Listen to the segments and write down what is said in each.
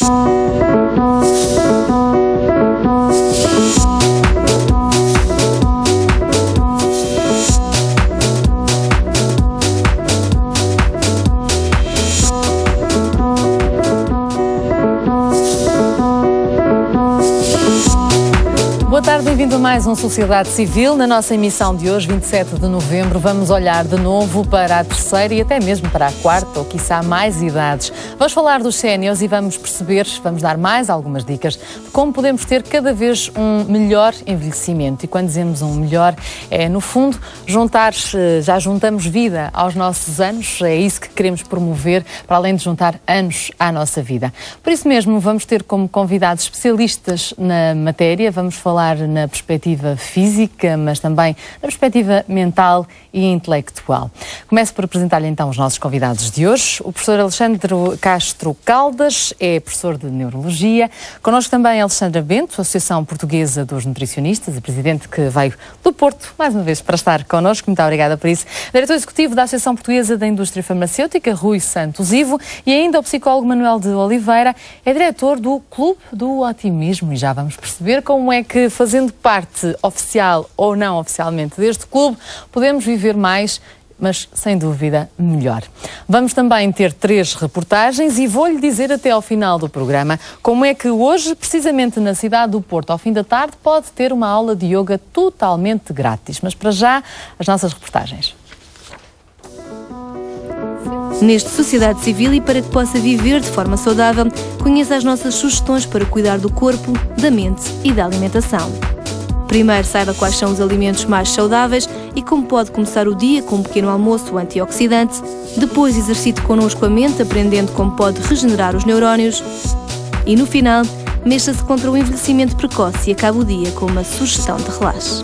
Boa tarde, bem-vindo a mais um Sociedade Civil. Na nossa emissão de hoje, 27 de novembro, vamos olhar de novo para a terceira e até mesmo para a quarta, ou quiçá mais idades. Vamos falar dos séniores e vamos perceber, vamos dar mais algumas dicas de como podemos ter cada vez um melhor envelhecimento. E quando dizemos um melhor, é no fundo já juntamos vida aos nossos anos, é isso que queremos promover, para além de juntar anos à nossa vida. Por isso mesmo, vamos ter como convidados especialistas na matéria, vamos falar na perspectiva física, mas também na perspectiva mental e intelectual. Começo por apresentar-lhe então os nossos convidados de hoje. O professor Alexandre Castro Caldas é professor de Neurologia. Connosco também Alexandra Bento, Associação Portuguesa dos Nutricionistas e presidente que veio do Porto, mais uma vez, para estar connosco. Muito obrigada por isso. Diretor Executivo da Associação Portuguesa da Indústria Farmacêutica, Rui Santos Ivo, e ainda o psicólogo Manuel de Oliveira, é diretor do Clube do Otimismo. E já vamos perceber como é que, fazendo parte oficial ou não oficialmente deste clube, podemos viver mais, mas sem dúvida melhor. Vamos também ter 3 reportagens e vou-lhe dizer até ao final do programa como é que hoje, precisamente na cidade do Porto, ao fim da tarde, pode ter uma aula de yoga totalmente grátis. Mas para já, as nossas reportagens. Neste Sociedade Civil e para que possa viver de forma saudável, conheça as nossas sugestões para cuidar do corpo, da mente e da alimentação. Primeiro, saiba quais são os alimentos mais saudáveis e como pode começar o dia com um pequeno almoço antioxidante. Depois, exercite connosco a mente, aprendendo como pode regenerar os neurónios. E no final, mexa-se contra o envelhecimento precoce e acabe o dia com uma sugestão de relaxe.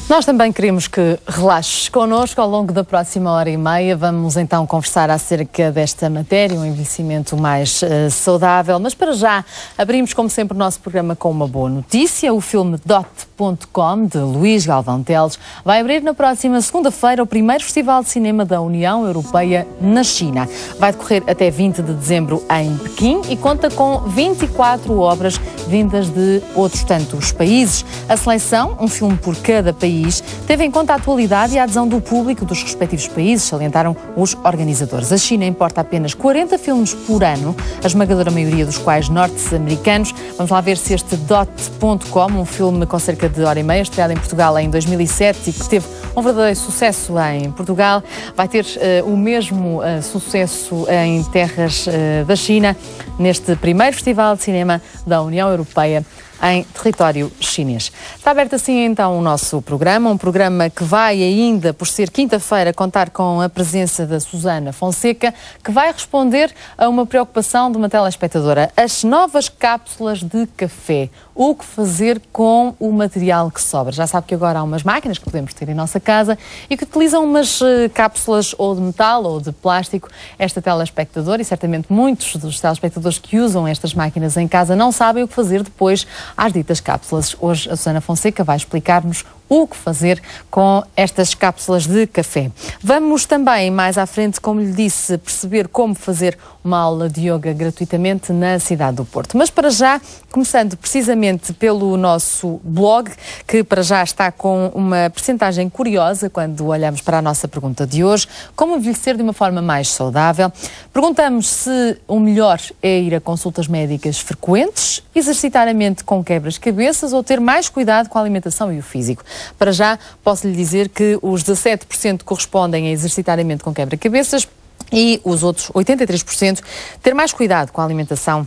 Nós também queremos que relaxes connosco ao longo da próxima hora e meia. Vamos então conversar acerca desta matéria, um envelhecimento mais saudável. Mas para já, abrimos como sempre o nosso programa com uma boa notícia. O filme Dot.com, de Luís Galvão Teles, vai abrir na próxima segunda-feira o primeiro Festival de Cinema da União Europeia na China. Vai decorrer até 20 de dezembro em Pequim e conta com 24 obras vindas de outros tantos países. A seleção, um filme por cada país, teve em conta a atualidade e a adesão do público dos respectivos países, salientaram os organizadores. A China importa apenas 40 filmes por ano, a esmagadora maioria dos quais norte-americanos. Vamos lá ver se este Dot.com, um filme com cerca de hora e meia, estreado em Portugal em 2007 e que teve um verdadeiro sucesso em Portugal, vai ter o mesmo sucesso em terras da China, neste primeiro Festival de Cinema da União Europeia em território chinês. Está aberto assim então o nosso programa, um programa que vai ainda, por ser quinta-feira, contar com a presença da Susana Fonseca, que vai responder a uma preocupação de uma telespectadora: as novas cápsulas de café. O que fazer com o material que sobra? Já sabe que agora há umas máquinas que podemos ter em nossa casa e que utilizam umas cápsulas ou de metal ou de plástico. Esta telespectadora, e certamente muitos dos telespectadores que usam estas máquinas em casa, não sabem o que fazer depois às ditas cápsulas. Hoje a Susana Fonseca vai explicar-nos o que fazer com estas cápsulas de café. Vamos também, mais à frente, como lhe disse, perceber como fazer uma aula de yoga gratuitamente na cidade do Porto. Mas para já, começando precisamente pelo nosso blog, que para já está com uma percentagem curiosa quando olhamos para a nossa pergunta de hoje: como envelhecer de uma forma mais saudável? Perguntamos se o melhor é ir a consultas médicas frequentes, exercitar a mente com quebras-cabeças ou ter mais cuidado com a alimentação e o físico. Para já, posso lhe dizer que os 17% correspondem a exercitar a mente com quebra-cabeças e os outros 83% ter mais cuidado com a alimentação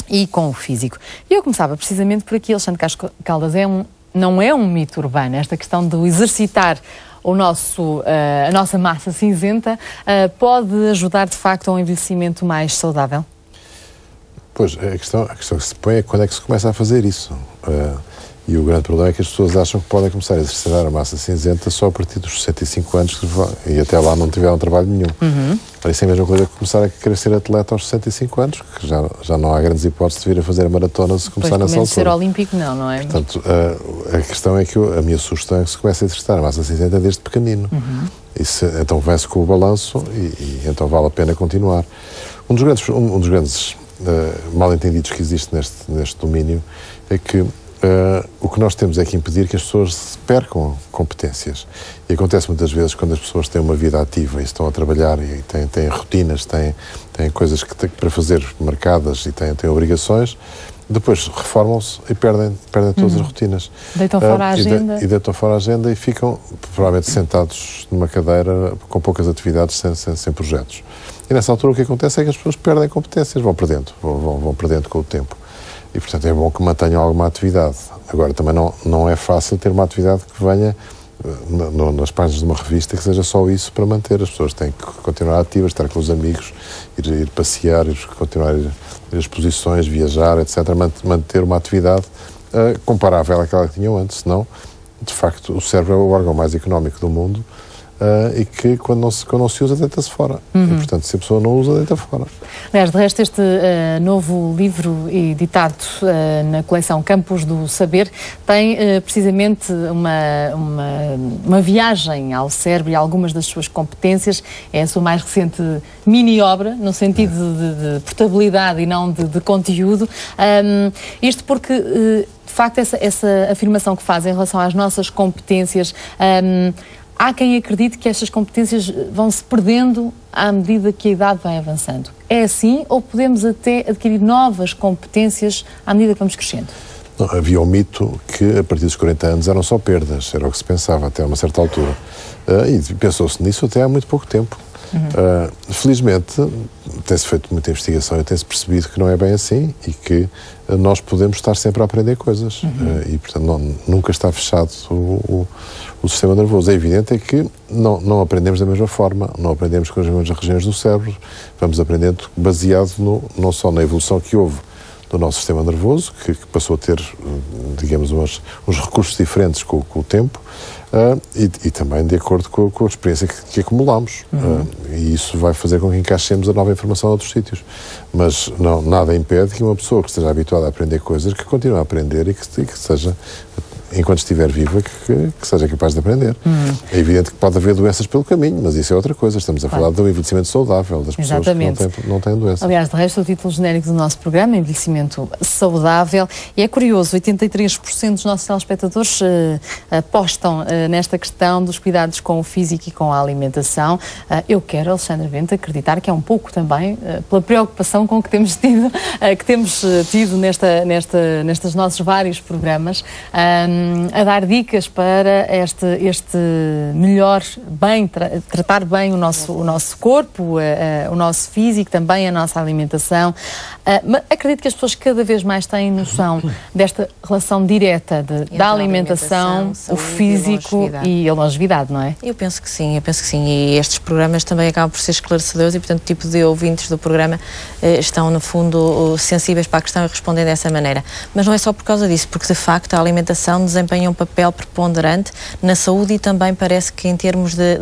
e com o físico. E eu começava precisamente por aqui, Alexandre Castro Caldas, não é um mito urbano esta questão do exercitar a nossa massa cinzenta, pode ajudar de facto a um envelhecimento mais saudável? Pois, a questão que se põe é quando é que se começa a fazer isso. E o grande problema é que as pessoas acham que podem começar a exercitar a massa cinzenta só a partir dos 65 anos e até lá não tiveram trabalho nenhum. Isso é a mesma coisa que começar a querer ser atleta aos 65 anos, que já não há grandes hipóteses de vir a fazer a maratona se começar nessa altura. Ser olímpico não é? Portanto, a questão é que a minha sugestão é que se comece a exercitar a massa cinzenta desde pequenino. Então vence com o balanço e então vale a pena continuar. Um dos grandes mal-entendidos que existe neste domínio é que o que nós temos é que impedir que as pessoas percam competências. E acontece muitas vezes quando as pessoas têm uma vida ativa e estão a trabalhar e têm rotinas, têm coisas para fazer marcadas e têm obrigações, depois reformam-se e perdem todas as rotinas. Deitam fora a agenda. E deitam fora a agenda e ficam provavelmente sentados numa cadeira com poucas atividades, sem projetos. E nessa altura o que acontece é que as pessoas perdem competências, vão perdendo com o tempo. E, portanto, é bom que mantenham alguma atividade. Agora, também não é fácil ter uma atividade que venha nas páginas de uma revista que seja só isso para manter. As pessoas têm que continuar ativas, estar com os amigos, ir passear, continuar a ir a exposições, viajar, etc. Manter uma atividade comparável àquela que tinham antes. Senão, de facto, o cérebro é o órgão mais económico do mundo e que quando não se usa, deita-se fora. E, portanto, se a pessoa não usa, deita fora. Aliás, de resto, este novo livro editado na coleção Campos do Saber tem precisamente uma viagem ao cérebro e algumas das suas competências. É a sua mais recente mini-obra, no sentido de portabilidade e não de conteúdo. Isto porque, de facto, essa afirmação que faz em relação às nossas competências, há quem acredite que estas competências vão se perdendo à medida que a idade vai avançando. É assim ou podemos até adquirir novas competências à medida que vamos crescendo? Não, havia um mito que a partir dos 40 anos eram só perdas, era o que se pensava até a uma certa altura. E pensou-se nisso até há muito pouco tempo. Felizmente tem-se feito muita investigação e tem-se percebido que não é bem assim e que nós podemos estar sempre a aprender coisas e, portanto, nunca está fechado o sistema nervoso. É evidente que não aprendemos da mesma forma, não aprendemos com as mesmas regiões do cérebro, vamos aprendendo baseado não só na evolução que houve do nosso sistema nervoso, que passou a ter, digamos, uns recursos diferentes com o tempo, e também de acordo com a experiência que acumulamos. E isso vai fazer com que encaixemos a nova informação a outros sítios. Mas nada impede que uma pessoa que esteja habituada a aprender coisas, que continue a aprender e que seja, enquanto estiver viva, que seja capaz de aprender. É evidente que pode haver doenças pelo caminho, mas isso é outra coisa. Estamos a falar de um envelhecimento saudável, das pessoas que não têm doenças. Aliás, de resto, o título genérico do nosso programa é Envelhecimento Saudável. E é curioso, 83% dos nossos telespectadores apostam nesta questão dos cuidados com o físico e com a alimentação. Eu quero, Alexandra Bento, acreditar que é um pouco também pela preocupação com que temos tido nestes nossos vários programas, a dar dicas para este melhor, tratar bem o nosso corpo, o nosso físico, também a nossa alimentação. Mas acredito que as pessoas cada vez mais têm noção desta relação direta da alimentação, o físico e a longevidade, não é? Eu penso que sim. E estes programas também acabam por ser esclarecedores e, portanto, o tipo de ouvintes do programa estão, no fundo, sensíveis para a questão e respondem dessa maneira. Mas não é só por causa disso, porque, de facto, a alimentação desempenha um papel preponderante na saúde e também parece que em termos de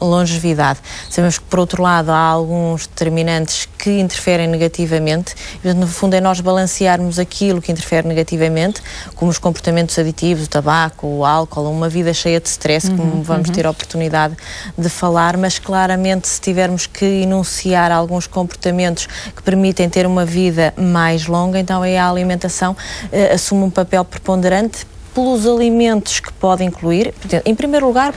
longevidade. Sabemos que, por outro lado, há alguns determinantes que interferem negativamente. Portanto, no fundo, é nós balancearmos aquilo que interfere negativamente, como os comportamentos aditivos, o tabaco, o álcool, uma vida cheia de stress, como vamos ter a oportunidade de falar, mas claramente se tivermos que enunciar alguns comportamentos que permitem ter uma vida mais longa, então aí a alimentação assume um papel preponderante pelos alimentos que pode incluir. Portanto, em primeiro lugar,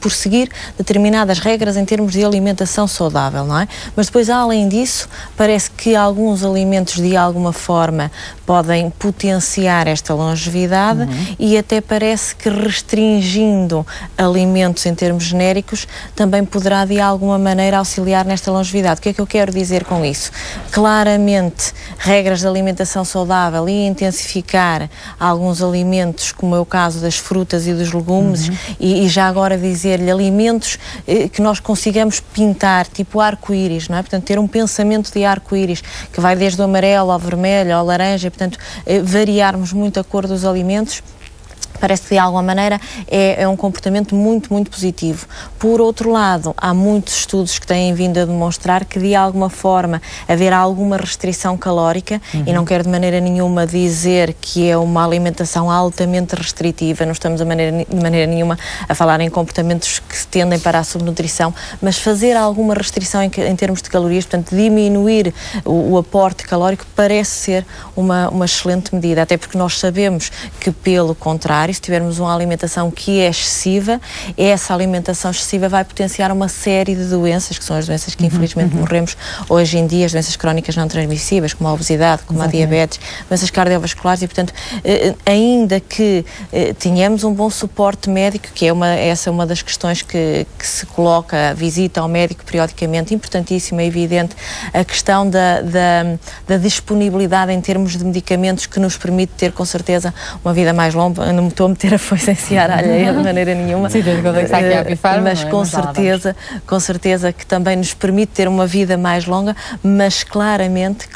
por seguir determinadas regras em termos de alimentação saudável, não é? Mas depois, além disso, parece que alguns alimentos de alguma forma podem potenciar esta longevidade e até parece que restringindo alimentos em termos genéricos também poderá de alguma maneira auxiliar nesta longevidade. O que é que eu quero dizer com isso? Claramente, regras de alimentação saudável e intensificar alguns alimentos, como é o caso das frutas e dos legumes, e já agora dizer-lhe alimentos que nós consigamos pintar, tipo arco-íris, não é? Portanto, ter um pensamento de arco-íris, que vai desde o amarelo ao vermelho, ao laranja, e, portanto, variarmos muito a cor dos alimentos, parece que de alguma maneira é um comportamento muito, muito positivo. Por outro lado, há muitos estudos que têm vindo a demonstrar que de alguma forma haver alguma restrição calórica, e não quero de maneira nenhuma dizer que é uma alimentação altamente restritiva, não estamos de maneira nenhuma a falar em comportamentos que tendem para a subnutrição, mas fazer alguma restrição em termos de calorias, portanto diminuir o aporte calórico, parece ser uma excelente medida, até porque nós sabemos que, pelo contrário, se tivermos uma alimentação que é excessiva, essa alimentação excessiva vai potenciar uma série de doenças, que são as doenças que infelizmente morremos hoje em dia, as doenças crónicas não transmissíveis, como a obesidade, como a diabetes, doenças cardiovasculares, e portanto, ainda que tenhamos um bom suporte médico, que essa é uma das questões que se coloca, a visita ao médico periodicamente, importantíssima, é evidente, a questão da disponibilidade em termos de medicamentos que nos permite ter, com certeza, uma vida mais longa. Eu não me estou a meter a foice em seara alheia de maneira nenhuma. Sim, está aqui a pifar, mas com certeza que também nos permite ter uma vida mais longa, mas claramente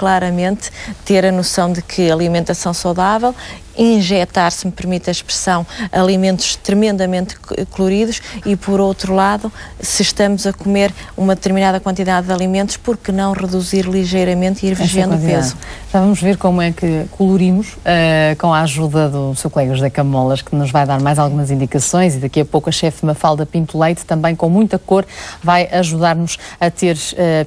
ter a noção de que a alimentação saudável, injetar, se me permite a expressão, alimentos tremendamente coloridos e, por outro lado, se estamos a comer uma determinada quantidade de alimentos, por que não reduzir ligeiramente e ir vigiando o peso? Já vamos ver como é que colorimos, com a ajuda do seu colega José Camolas, que nos vai dar mais algumas indicações, e daqui a pouco a chefe Mafalda Pinto Leite, também com muita cor, vai ajudar-nos a ter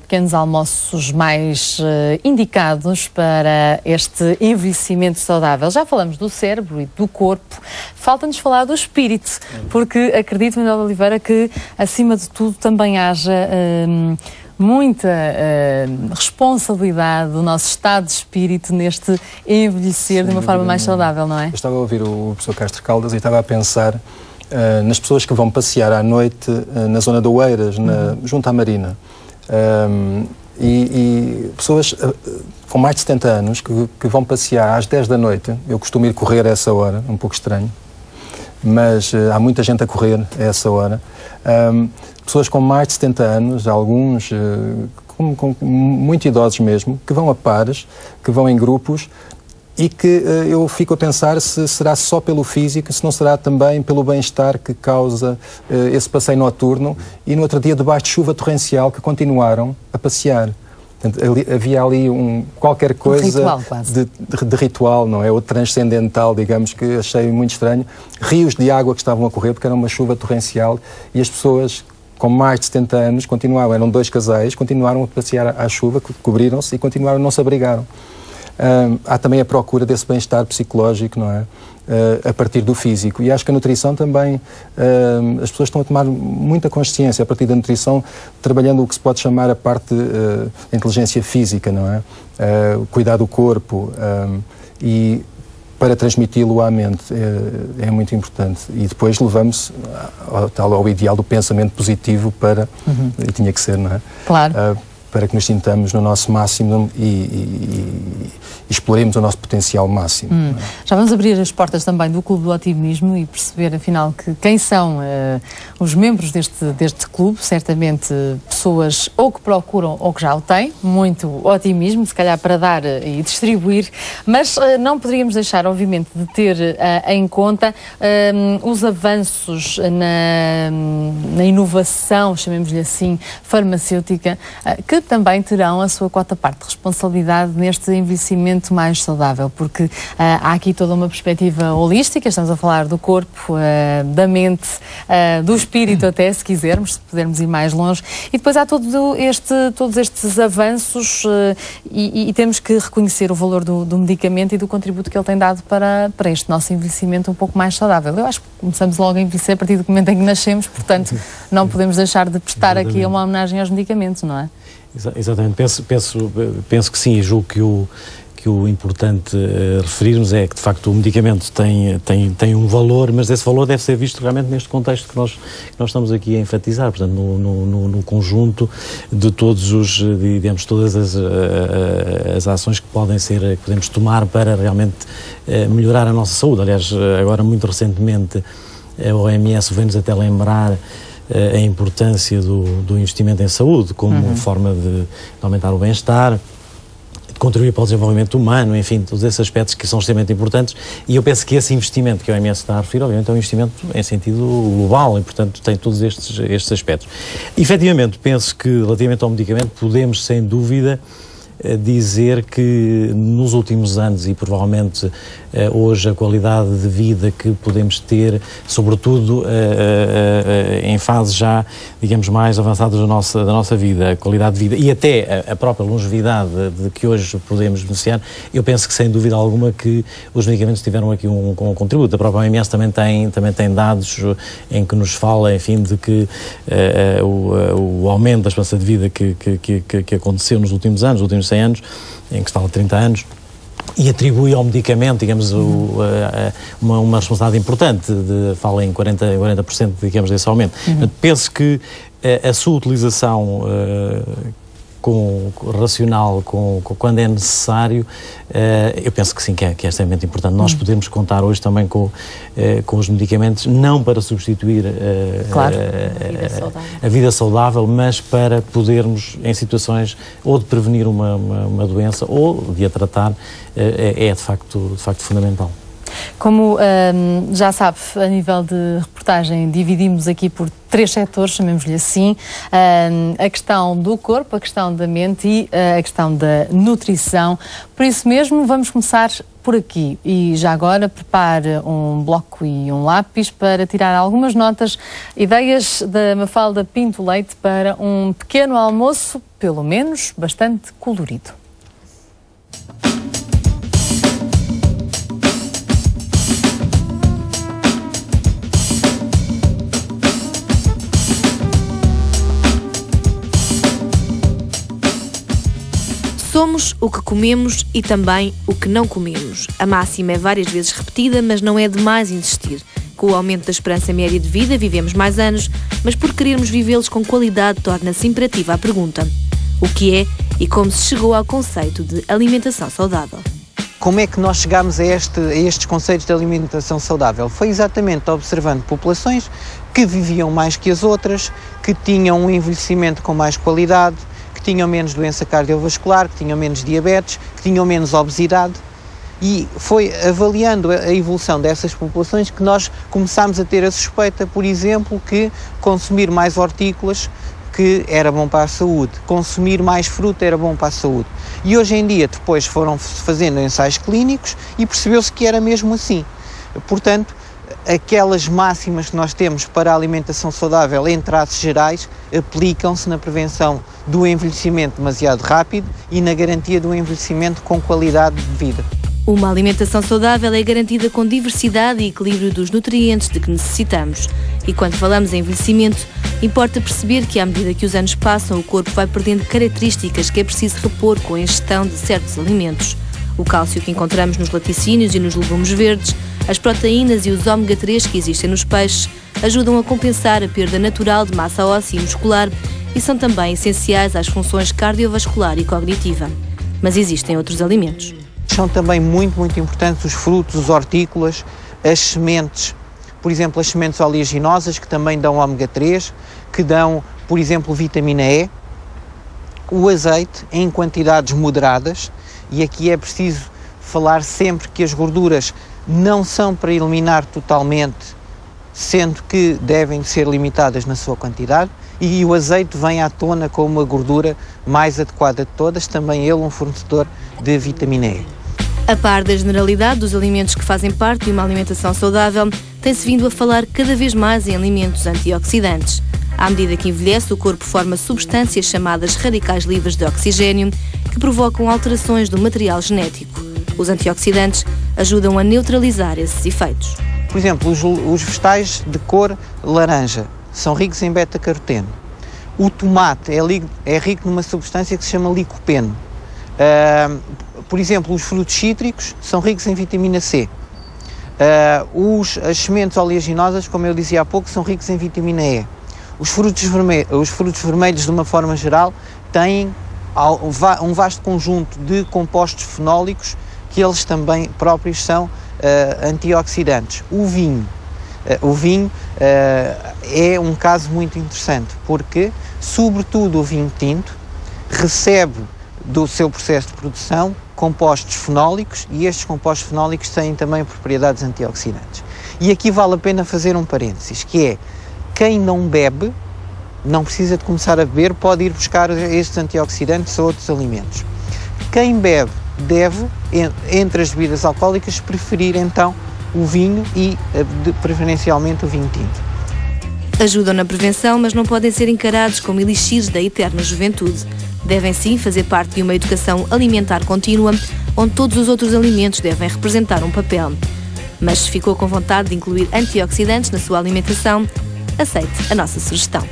pequenos almoços mais indicados para este envelhecimento saudável. Já falamos do cérebro e do corpo, falta-nos falar do espírito, porque acredito, Manuel Oliveira, que acima de tudo também haja muita responsabilidade do nosso estado de espírito neste envelhecer de uma forma mais saudável, não é? Eu estava a ouvir o professor Castro Caldas e estava a pensar nas pessoas que vão passear à noite na zona de Oeiras, junto à Marina. E pessoas com mais de 70 anos que vão passear às 10 da noite. Eu costumo ir correr a essa hora, um pouco estranho, mas há muita gente a correr a essa hora. Pessoas com mais de 70 anos, alguns muito idosos mesmo, que vão a pares, que vão em grupos, e que eu fico a pensar se será só pelo físico, se não será também pelo bem-estar que causa esse passeio noturno, e no outro dia debaixo de chuva torrencial que continuaram a passear. Portanto, havia ali qualquer coisa ritual, quase. De ritual, não é? Ou transcendental, digamos, que achei muito estranho. Rios de água que estavam a correr porque era uma chuva torrencial, e as pessoas com mais de 70 anos continuavam, eram dois casais, continuaram a passear à chuva, cobriram-se e continuaram, não se abrigaram. Há também a procura desse bem-estar psicológico, não é? A partir do físico. E acho que a nutrição também, as pessoas estão a tomar muita consciência a partir da nutrição, trabalhando o que se pode chamar a parte da inteligência física, não é? Cuidar do corpo e para transmiti-lo à mente é muito importante. E depois levamos ao ideal do pensamento positivo para... E tinha que ser, não é? Claro. Para que nos sintamos no nosso máximo e exploremos o nosso potencial máximo. Já vamos abrir as portas também do Clube do Otimismo e perceber, afinal, quem são os membros deste clube. Certamente pessoas ou que procuram ou que já o têm, muito otimismo, se calhar para dar e distribuir, mas não poderíamos deixar, obviamente, de ter em conta os avanços na inovação, chamemos-lhe assim, farmacêutica, que também terão a sua quota-parte de responsabilidade neste envelhecimento mais saudável, porque há aqui toda uma perspectiva holística, estamos a falar do corpo, da mente, do espírito até, se quisermos, se pudermos ir mais longe, e depois há todos estes avanços e temos que reconhecer o valor do medicamento e do contributo que ele tem dado para este nosso envelhecimento um pouco mais saudável. Eu acho que começamos logo a envelhecer a partir do momento em que nascemos, portanto não podemos deixar de prestar aqui uma homenagem aos medicamentos, não é? Exatamente, penso que sim, e julgo que o importante referirmos é que, de facto, o medicamento tem um valor, mas esse valor deve ser visto realmente neste contexto que nós estamos aqui a enfatizar, portanto, no conjunto de todos todas as ações que podemos tomar para realmente melhorar a nossa saúde. Aliás, agora, muito recentemente, a OMS vem-nos até lembrar a importância do investimento em saúde como forma de aumentar o bem-estar. contribuir para o desenvolvimento humano, enfim, todos esses aspectos que são extremamente importantes, e eu penso que esse investimento que a OMS está a referir, obviamente, é um investimento em sentido global e, portanto, tem todos estes aspectos. Efetivamente, penso que, relativamente ao medicamento, podemos, sem dúvida, dizer que nos últimos anos e provavelmente hoje a qualidade de vida que podemos ter, sobretudo em fases já, digamos, mais avançadas da nossa vida, a qualidade de vida e até a própria longevidade de que hoje podemos beneficiar, eu penso que sem dúvida alguma que os medicamentos tiveram aqui um contributo. A própria OMS também tem dados em que nos fala, enfim, de que o aumento da esperança de vida que aconteceu nos últimos anos, nos últimos 100 anos, em que se fala de 30 anos, e atribui ao medicamento, digamos, uma responsabilidade importante, fala em 40%, digamos, desse aumento. Penso que a sua utilização racional, quando é necessário, eu penso que sim, que é extremamente importante. Nós podemos contar hoje também com os medicamentos, não para substituir a vida saudável, mas para podermos, em situações ou de prevenir uma doença ou de a tratar, é de facto fundamental. Como já sabe, a nível de reportagem, dividimos aqui por 3 setores, chamemos-lhe assim, a questão do corpo, a questão da mente e a questão da nutrição. Por isso mesmo, vamos começar por aqui. E já agora, prepare um bloco e um lápis para tirar algumas notas, ideias da Mafalda Pinto Leite para um pequeno almoço, pelo menos bastante colorido. Somos o que comemos e também o que não comemos. A máxima é várias vezes repetida, mas não é demais insistir. Com o aumento da esperança média de vida, vivemos mais anos, mas por querermos vivê-los com qualidade, torna-se imperativa a pergunta: o que é e como se chegou ao conceito de alimentação saudável? Como é que nós chegámos a estes conceitos de alimentação saudável? Foi exatamente observando populações que viviam mais que as outras, que tinham um envelhecimento com mais qualidade, que tinham menos doença cardiovascular, que tinham menos diabetes, que tinham menos obesidade, e foi avaliando a evolução dessas populações que nós começámos a ter a suspeita, por exemplo, que consumir mais hortícolas que era bom para a saúde, consumir mais fruta era bom para a saúde. E hoje em dia depois foram fazendo ensaios clínicos e percebeu-se que era mesmo assim. Portanto, aquelas máximas que nós temos para a alimentação saudável em traços gerais aplicam-se na prevenção do envelhecimento demasiado rápido e na garantia do envelhecimento com qualidade de vida. Uma alimentação saudável é garantida com diversidade e equilíbrio dos nutrientes de que necessitamos. E quando falamos em envelhecimento, importa perceber que à medida que os anos passam, o corpo vai perdendo características que é preciso repor com a ingestão de certos alimentos. O cálcio que encontramos nos laticínios e nos legumes verdes, as proteínas e os ômega 3 que existem nos peixes ajudam a compensar a perda natural de massa óssea e muscular e são também essenciais às funções cardiovascular e cognitiva. Mas existem outros alimentos. São também muito importantes os frutos, os hortícolas, as sementes, por exemplo, as sementes oleaginosas que também dão ômega 3, que dão, por exemplo, vitamina E, o azeite em quantidades moderadas, e aqui é preciso falar sempre que as gorduras não são para eliminar totalmente, sendo que devem ser limitadas na sua quantidade, e o azeite vem à tona como a gordura mais adequada de todas, também ele um fornecedor de vitamina E. A par da generalidade dos alimentos que fazem parte de uma alimentação saudável, tem-se vindo a falar cada vez mais em alimentos antioxidantes. À medida que envelhece, o corpo forma substâncias chamadas radicais livres de oxigênio, que provocam alterações do material genético. Os antioxidantes ajudam a neutralizar esses efeitos. Por exemplo, os vegetais de cor laranja são ricos em beta-caroteno. O tomate é rico numa substância que se chama licopeno. Por exemplo, os frutos cítricos são ricos em vitamina C. As sementes oleaginosas, como eu dizia há pouco, são ricos em vitamina E. Os frutos vermelhos, de uma forma geral, têm um vasto conjunto de compostos fenólicos que eles também próprios são antioxidantes. O vinho é um caso muito interessante porque, sobretudo o vinho tinto, recebe do seu processo de produção compostos fenólicos, e estes compostos fenólicos têm também propriedades antioxidantes. E aqui vale a pena fazer um parênteses, que é, quem não bebe, não precisa de começar a beber, pode ir buscar estes antioxidantes a outros alimentos. Quem bebe deve, entre as bebidas alcoólicas, preferir então o vinho e, preferencialmente, o vinho tinto. Ajudam na prevenção, mas não podem ser encarados como elixires da eterna juventude. Devem sim fazer parte de uma educação alimentar contínua, onde todos os outros alimentos devem representar um papel. Mas se ficou com vontade de incluir antioxidantes na sua alimentação, aceite a nossa sugestão.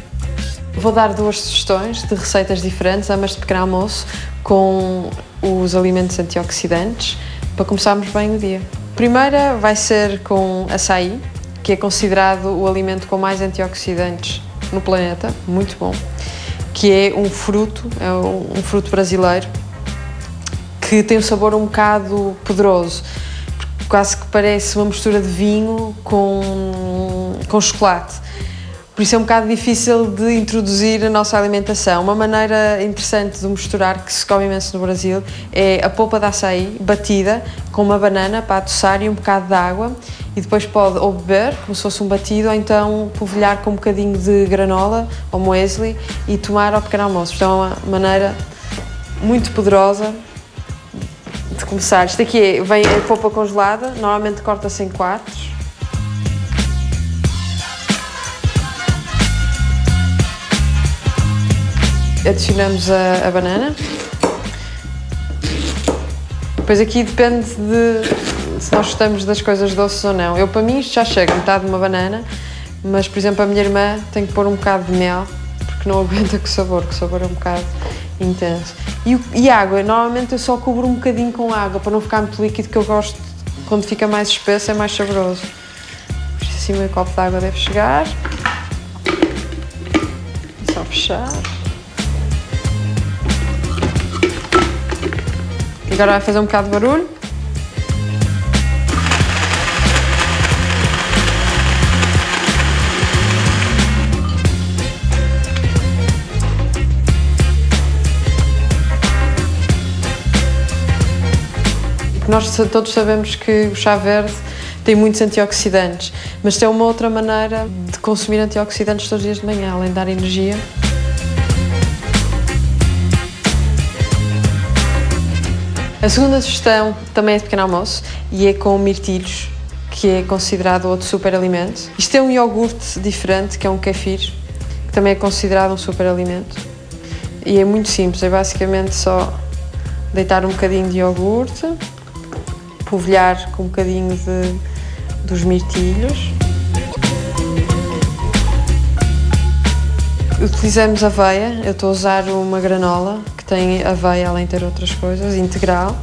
Vou dar 2 sugestões de receitas diferentes, ambas de pequeno almoço, com os alimentos antioxidantes, para começarmos bem o dia. A primeira vai ser com açaí, que é considerado o alimento com mais antioxidantes no planeta, muito bom, que é um fruto brasileiro, que tem um sabor um bocado poderoso, quase que parece uma mistura de vinho com chocolate. Por isso é um bocado difícil de introduzir a nossa alimentação. Uma maneira interessante de misturar, que se come imenso no Brasil, é a polpa de açaí batida com uma banana para adoçar e um bocado de água, e depois pode ou beber, como se fosse um batido, ou então polvilhar com um bocadinho de granola ou muesli e tomar ao pequeno almoço. Então é uma maneira muito poderosa de começar. Isto aqui vem a polpa congelada, normalmente corta-se em 4. Adicionamos a banana. Depois aqui depende de se nós gostamos das coisas doces ou não. Para mim isto já chega, metade de uma banana, mas por exemplo a minha irmã tem que pôr um bocado de mel, porque não aguenta com o sabor é um bocado intenso. E água, normalmente eu só cubro um bocadinho com água, para não ficar muito líquido, que eu gosto, quando fica mais espesso é mais saboroso. Por isso assim meio copo de água deve chegar. É só fechar. Agora vai fazer um bocado de barulho. Nós todos sabemos que o chá verde tem muitos antioxidantes, mas tem uma outra maneira de consumir antioxidantes todos os dias de manhã, além de dar energia. A segunda sugestão também é de pequeno almoço e é com mirtilhos, que é considerado outro superalimento. Isto é um iogurte diferente, que é um kefir, que também é considerado um superalimento. E é muito simples, é basicamente só deitar um bocadinho de iogurte, polvilhar com um bocadinho dos mirtilhos. Utilizamos aveia, eu estou a usar uma granola que tem aveia, além de ter outras coisas, integral,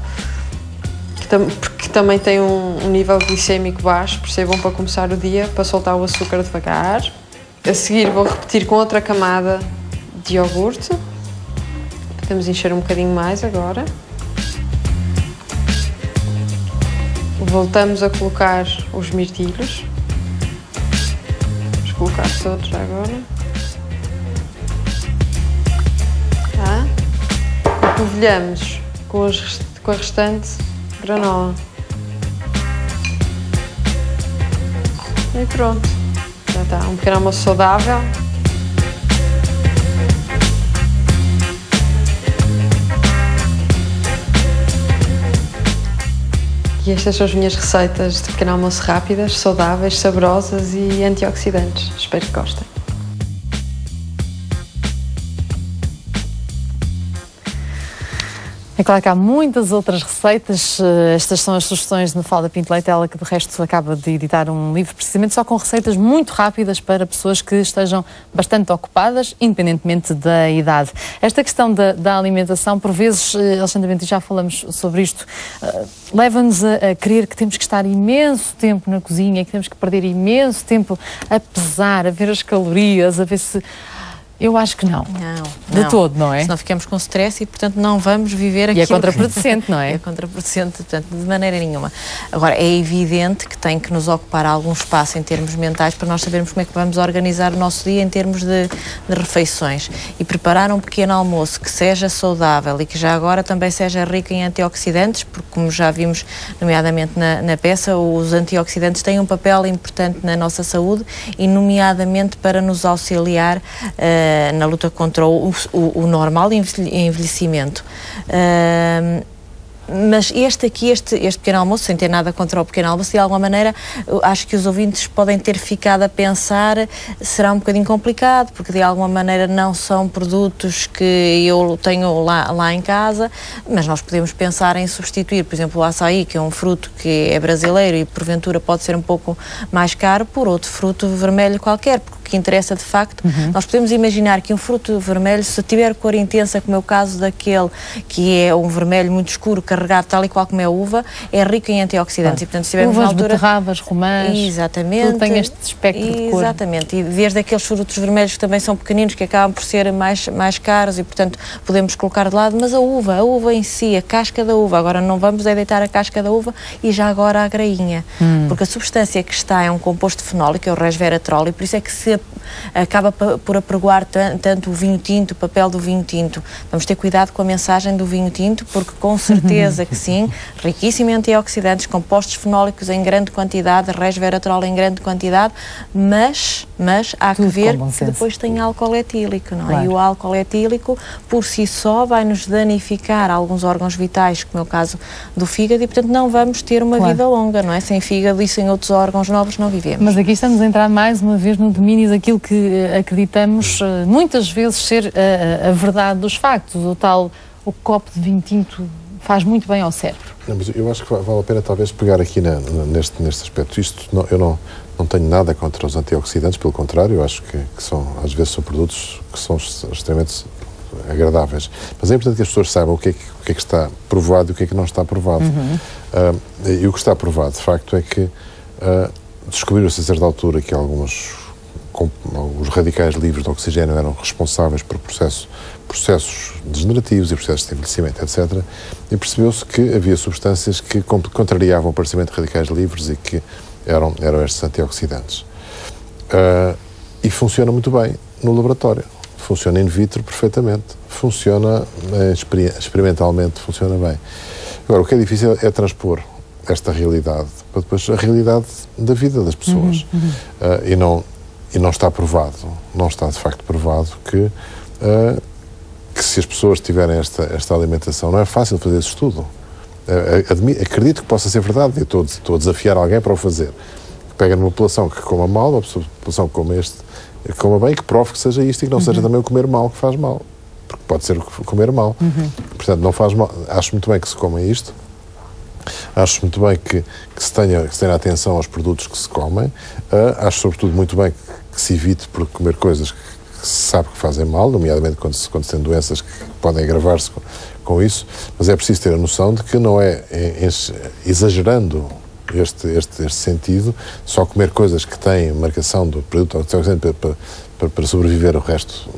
porque também tem um nível glicémico baixo, por isso é bom para começar o dia, para soltar o açúcar devagar. A seguir vou repetir com outra camada de iogurte, podemos encher um bocadinho mais agora. Voltamos a colocar os mirtilhos, vamos colocar todos já agora. E polvilhamos com a restante granola. E pronto, já está, um pequeno almoço saudável. E estas são as minhas receitas de pequeno almoço rápidas, saudáveis, saborosas e antioxidantes. Espero que gostem. É claro que há muitas outras receitas. Estas são as sugestões de Mafalda Pinto Leite, ela que de resto acaba de editar um livro precisamente só com receitas muito rápidas para pessoas que estejam bastante ocupadas, independentemente da idade. Esta questão da alimentação, por vezes, Alexandra Bento, já falamos sobre isto, leva-nos a crer que temos que estar imenso tempo na cozinha, que temos que perder imenso tempo a pesar, a ver as calorias, a ver se... Eu acho que não. Não. De todo, não é? Senão ficamos com stress e, portanto, não vamos viver aquilo. E é contraproducente, não é? É contraproducente, portanto, de maneira nenhuma. Agora, é evidente que tem que nos ocupar algum espaço em termos mentais para nós sabermos como é que vamos organizar o nosso dia em termos de refeições. E preparar um pequeno almoço que seja saudável e que já agora também seja rico em antioxidantes, porque, como já vimos, nomeadamente na peça, os antioxidantes têm um papel importante na nossa saúde e, nomeadamente, para nos auxiliar na luta contra o normal envelhecimento. Mas este pequeno almoço, sem ter nada contra o pequeno almoço, de alguma maneira, acho que os ouvintes podem ter ficado a pensar, será um bocadinho complicado, porque de alguma maneira não são produtos que eu tenho lá em casa, mas nós podemos pensar em substituir, por exemplo, o açaí, que é um fruto que é brasileiro e porventura pode ser um pouco mais caro, por outro fruto vermelho qualquer, porque o que interessa de facto, nós podemos imaginar que um fruto vermelho, se tiver cor intensa, como é o caso daquele que é um vermelho muito escuro, carregado tal e qual como é a uva, é rico em antioxidantes. E, portanto, se tivermos uvas, na altura, beterrabas, romãs, exatamente, tudo tem este espectro de cor. Exatamente, e desde aqueles frutos vermelhos que também são pequeninos, que acabam por ser mais caros e, portanto, podemos colocar de lado, mas a uva em si, a casca da uva, agora não vamos deitar a casca da uva e já agora a grainha, porque a substância que está é um composto fenólico, é o resveratrol, e por isso é que se acaba por apregoar tanto o vinho tinto, o papel do vinho tinto. Vamos ter cuidado com a mensagem do vinho tinto, porque com certeza que sim, riquíssimo em antioxidantes, compostos fenólicos em grande quantidade, resveratrol em grande quantidade, mas há que ver que depois tem álcool etílico, não é? Claro. E o álcool etílico, por si só, vai nos danificar alguns órgãos vitais, como é o caso do fígado, e portanto não vamos ter uma vida longa, não é? Sem fígado e sem outros órgãos nobres não vivemos. Mas aqui estamos a entrar mais uma vez no domínio daquilo que acreditamos muitas vezes ser a verdade dos factos, o copo de vinho tinto faz muito bem ao cérebro. Não, mas eu acho que vale a pena talvez pegar aqui neste aspecto. Eu não tenho nada contra os antioxidantes, pelo contrário, eu acho que às vezes são produtos que são extremamente agradáveis. Mas é importante que as pessoas saibam o que é que está provado e o que é que não está provado. E o que está provado, de facto, é que descobriu-se a certa altura que alguns radicais livres de oxigênio eram responsáveis por processos degenerativos e processos de envelhecimento, etc. E percebeu-se que havia substâncias que contrariavam o aparecimento de radicais livres e que eram estes antioxidantes. E funciona muito bem no laboratório. Funciona in vitro perfeitamente. Funciona experimentalmente, funciona bem. Agora, o que é difícil é transpor esta realidade para depois a realidade da vida das pessoas. E não está provado, não está de facto provado que se as pessoas tiverem esta alimentação, não é fácil fazer esse estudo. Acredito que possa ser verdade, e estou a desafiar alguém para o fazer. Que pega numa população que coma mal, uma população que coma bem, que prove que seja isto e que não seja também o comer mal que faz mal. Porque pode ser o comer mal. Portanto, não faz mal. Acho muito bem que se coma isto. Acho muito bem que se tenha atenção aos produtos que se comem. Acho, sobretudo, muito bem que se evite por comer coisas que se sabe que fazem mal, nomeadamente quando se tem doenças que podem agravar-se com isso, mas é preciso ter a noção de que não é exagerando este sentido, só comer coisas que têm marcação do produto para sobreviver o resto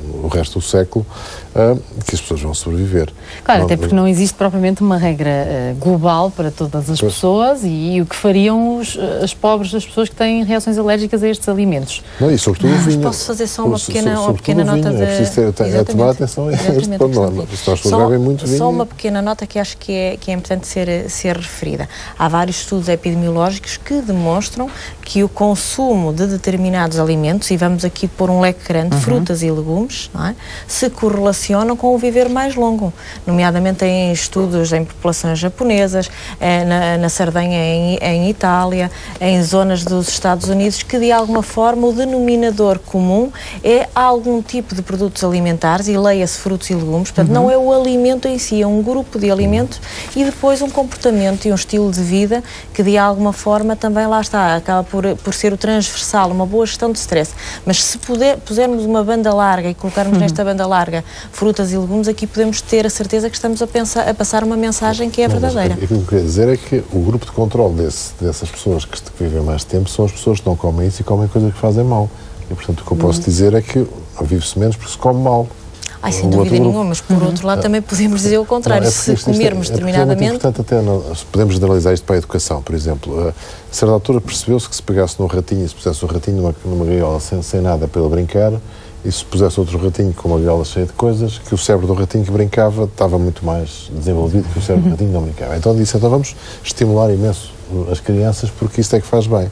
do século, que as pessoas vão sobreviver. Claro, até porque não existe propriamente uma regra global para todas as pessoas e o que fariam as pobres das pessoas que têm reações alérgicas a estes alimentos. Não, e sobretudo o vinho. Posso fazer só uma pequena nota de... É preciso tomar atenção a este ponto. Só uma pequena nota que acho que é importante ser referida. Há vários estudos epidemiológicos que demonstram que o consumo de determinados alimentos, e vamos aqui pôr um leque grande, frutas e legumes, não é? Se correlacionam com o viver mais longo, nomeadamente em estudos em populações japonesas, na Sardenha em Itália, em zonas dos Estados Unidos, que de alguma forma o denominador comum é algum tipo de produtos alimentares, e leia-se frutos e legumes, portanto não é o alimento em si, é um grupo de alimentos e depois um comportamento e um estilo de vida que de alguma forma também lá está, acaba por ser o transversal, uma boa gestão de stress. Mas se pusermos uma banda larga e colocarmos nesta banda larga frutas e legumes, aqui podemos ter a certeza que estamos a passar uma mensagem que é verdadeira. O que eu queria dizer é que o grupo de controle dessas pessoas que vivem mais tempo são as pessoas que não comem isso e comem coisas que fazem mal. E, portanto, o que eu posso dizer é que vive-se menos porque se come mal. Sem dúvida nenhuma, mas por outro lado também podemos dizer o contrário. Se comermos determinadamente... É muito importante até, podemos generalizar isto para a educação, por exemplo. A certa altura percebeu-se que se pegasse num ratinho e se pusesse o ratinho numa gaiola sem nada para ele brincar, e se pusesse outro ratinho com uma gaiola cheia de coisas, que o cérebro do ratinho que brincava estava muito mais desenvolvido que o cérebro do ratinho que não brincava. Então disse, vamos estimular imenso as crianças porque isto é que faz bem.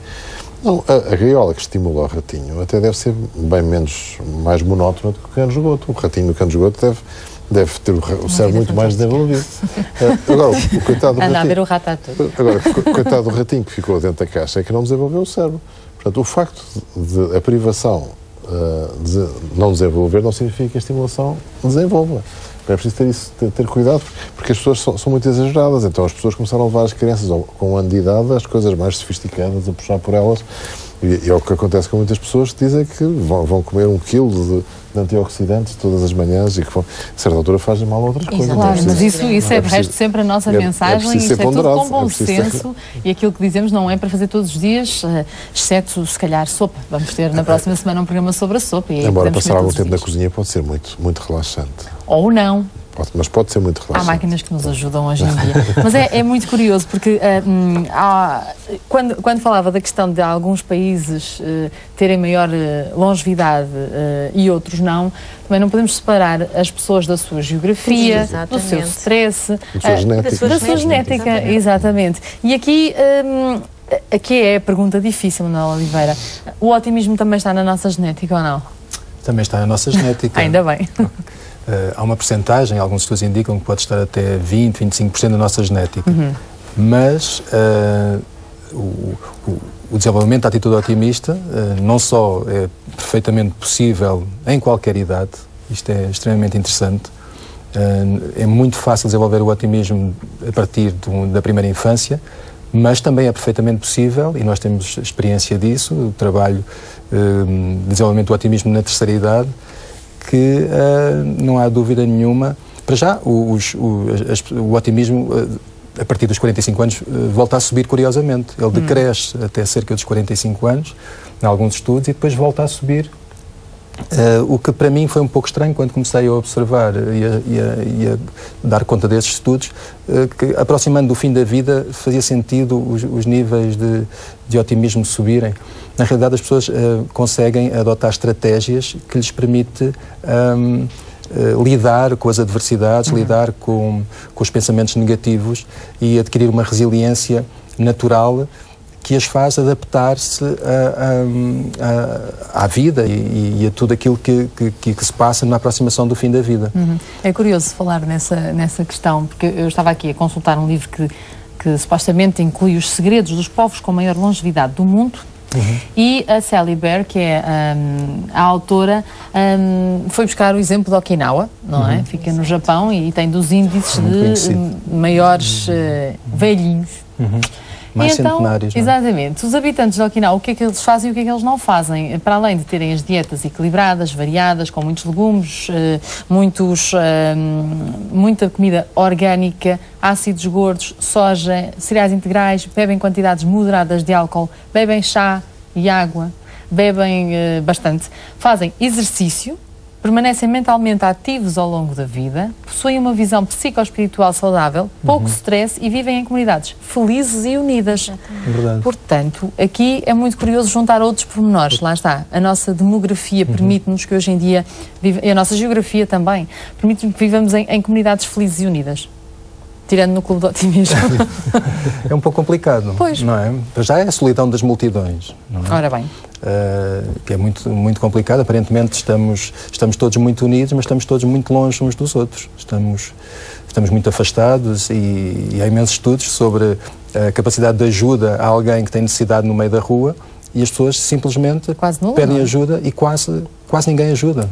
Não, a gaiola que estimula o ratinho até deve ser bem mais monótona do que o cano de esgoto. O ratinho do cano de esgoto deve ter o cérebro muito mais desenvolvido. Agora, o coitado do ratinho... a ver o ratatouille. Agora, o coitado do ratinho que ficou dentro da caixa é que não desenvolveu o cérebro. Portanto, o facto de a privação de não desenvolver não significa que a estimulação desenvolva. É preciso ter cuidado, porque as pessoas são muito exageradas. Então as pessoas começaram a levar as crianças com um ano de idade às coisas mais sofisticadas, a puxar por elas. E é o que acontece com muitas pessoas que dizem que vão comer 1 quilo de antioxidantes todas as manhãs e que, a certa altura, fazem mal a outras coisas. Claro, mas isso é de resto sempre a nossa mensagem. Isto é tudo com bom senso e aquilo que dizemos não é para fazer todos os dias, exceto, se calhar, sopa. Vamos ter na próxima semana um programa sobre a sopa. E embora passar algum tempo na cozinha pode ser muito, muito relaxante. Ou não. Mas pode ser muito relaxante. Há máquinas que nos ajudam hoje em dia. Mas é muito curioso, porque quando falava da questão de alguns países terem maior longevidade e outros não, também não podemos separar as pessoas da sua geografia, do seu stress, da sua genética. Exatamente. E aqui é a pergunta difícil, Manuel Oliveira. O otimismo também está na nossa genética ou não? Também está na nossa genética. Ainda bem. Há uma percentagem, alguns estudos indicam que pode estar até 20, 25% da nossa genética. Mas o desenvolvimento da atitude otimista não só é perfeitamente possível em qualquer idade, isto é extremamente interessante, é muito fácil desenvolver o otimismo a partir da primeira infância, mas também é perfeitamente possível, e nós temos experiência disso, o trabalho de desenvolvimento do otimismo na terceira idade, que não há dúvida nenhuma. Para já, o otimismo, a partir dos 45 anos, volta a subir curiosamente. Ele decresce até cerca dos 45 anos, em alguns estudos, e depois volta a subir. O que para mim foi um pouco estranho quando comecei a observar e a dar conta desses estudos, que aproximando do fim da vida fazia sentido os níveis de otimismo subirem. Na realidade, as pessoas conseguem adotar estratégias que lhes permitem lidar com as adversidades, lidar com os pensamentos negativos e adquirir uma resiliência natural que as faz adaptar-se à vida e a tudo aquilo que se passa na aproximação do fim da vida. É curioso falar nessa questão, porque eu estava aqui a consultar um livro que supostamente inclui os segredos dos povos com maior longevidade do mundo. E a Sally Baer, que é a autora, foi buscar o exemplo de Okinawa, não é? Fica no Japão e tem dos índices de maiores velhinhos. Mais centenários. Exatamente. Os habitantes de Okinawa, o que é que eles fazem e o que é que eles não fazem? Para além de terem as dietas equilibradas, variadas, com muitos legumes, muita comida orgânica, ácidos gordos, soja, cereais integrais, bebem quantidades moderadas de álcool, bebem chá e água, bebem bastante, fazem exercício, permanecem mentalmente ativos ao longo da vida, possuem uma visão psicoespiritual saudável, pouco stress e vivem em comunidades felizes e unidas. Verdade. Portanto, aqui é muito curioso juntar outros pormenores. Lá está, a nossa demografia permite-nos que hoje em dia, e a nossa geografia também, permite-nos que vivamos em comunidades felizes e unidas. Tirando no Clube do Otimismo. É um pouco complicado, pois. Não é? Já é a solidão das multidões. Não é? Ora bem. Que é muito, muito complicado. Aparentemente estamos todos muito unidos, mas estamos todos muito longe uns dos outros. Estamos muito afastados e há imensos estudos sobre a capacidade de ajuda a alguém que tem necessidade no meio da rua e as pessoas simplesmente pedem ajuda e quase ninguém ajuda.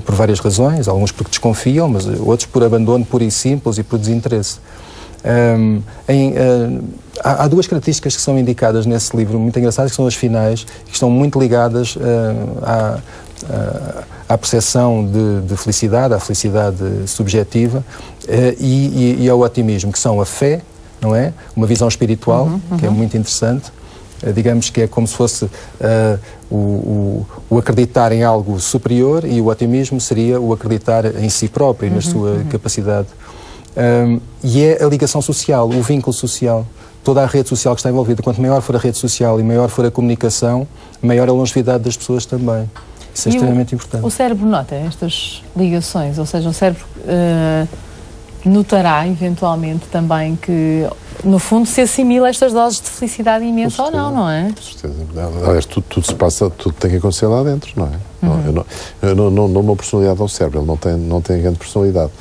Por várias razões, alguns porque desconfiam, mas outros por abandono puro e simples e por desinteresse. Há duas características que são indicadas nesse livro muito engraçadas, que são as finais, que estão muito ligadas à percepção de felicidade, à felicidade subjetiva e ao otimismo, que são a fé, não é? Uma visão espiritual, que é muito interessante, digamos que é como se fosse o acreditar em algo superior, e o otimismo seria o acreditar em si próprio e na sua capacidade. E é a ligação social, o vínculo social, toda a rede social que está envolvida. Quanto maior for a rede social e maior for a comunicação, maior a longevidade das pessoas também. Isso é extremamente importante. O cérebro nota estas ligações, ou seja, o cérebro notará eventualmente também que, no fundo, se assimila estas doses de felicidade imensa ou não, não é? Com certeza. Aliás, tudo se passa, tudo tem que acontecer lá dentro, não é? Eu não dou uma personalidade ao cérebro, ele não tem grande personalidade,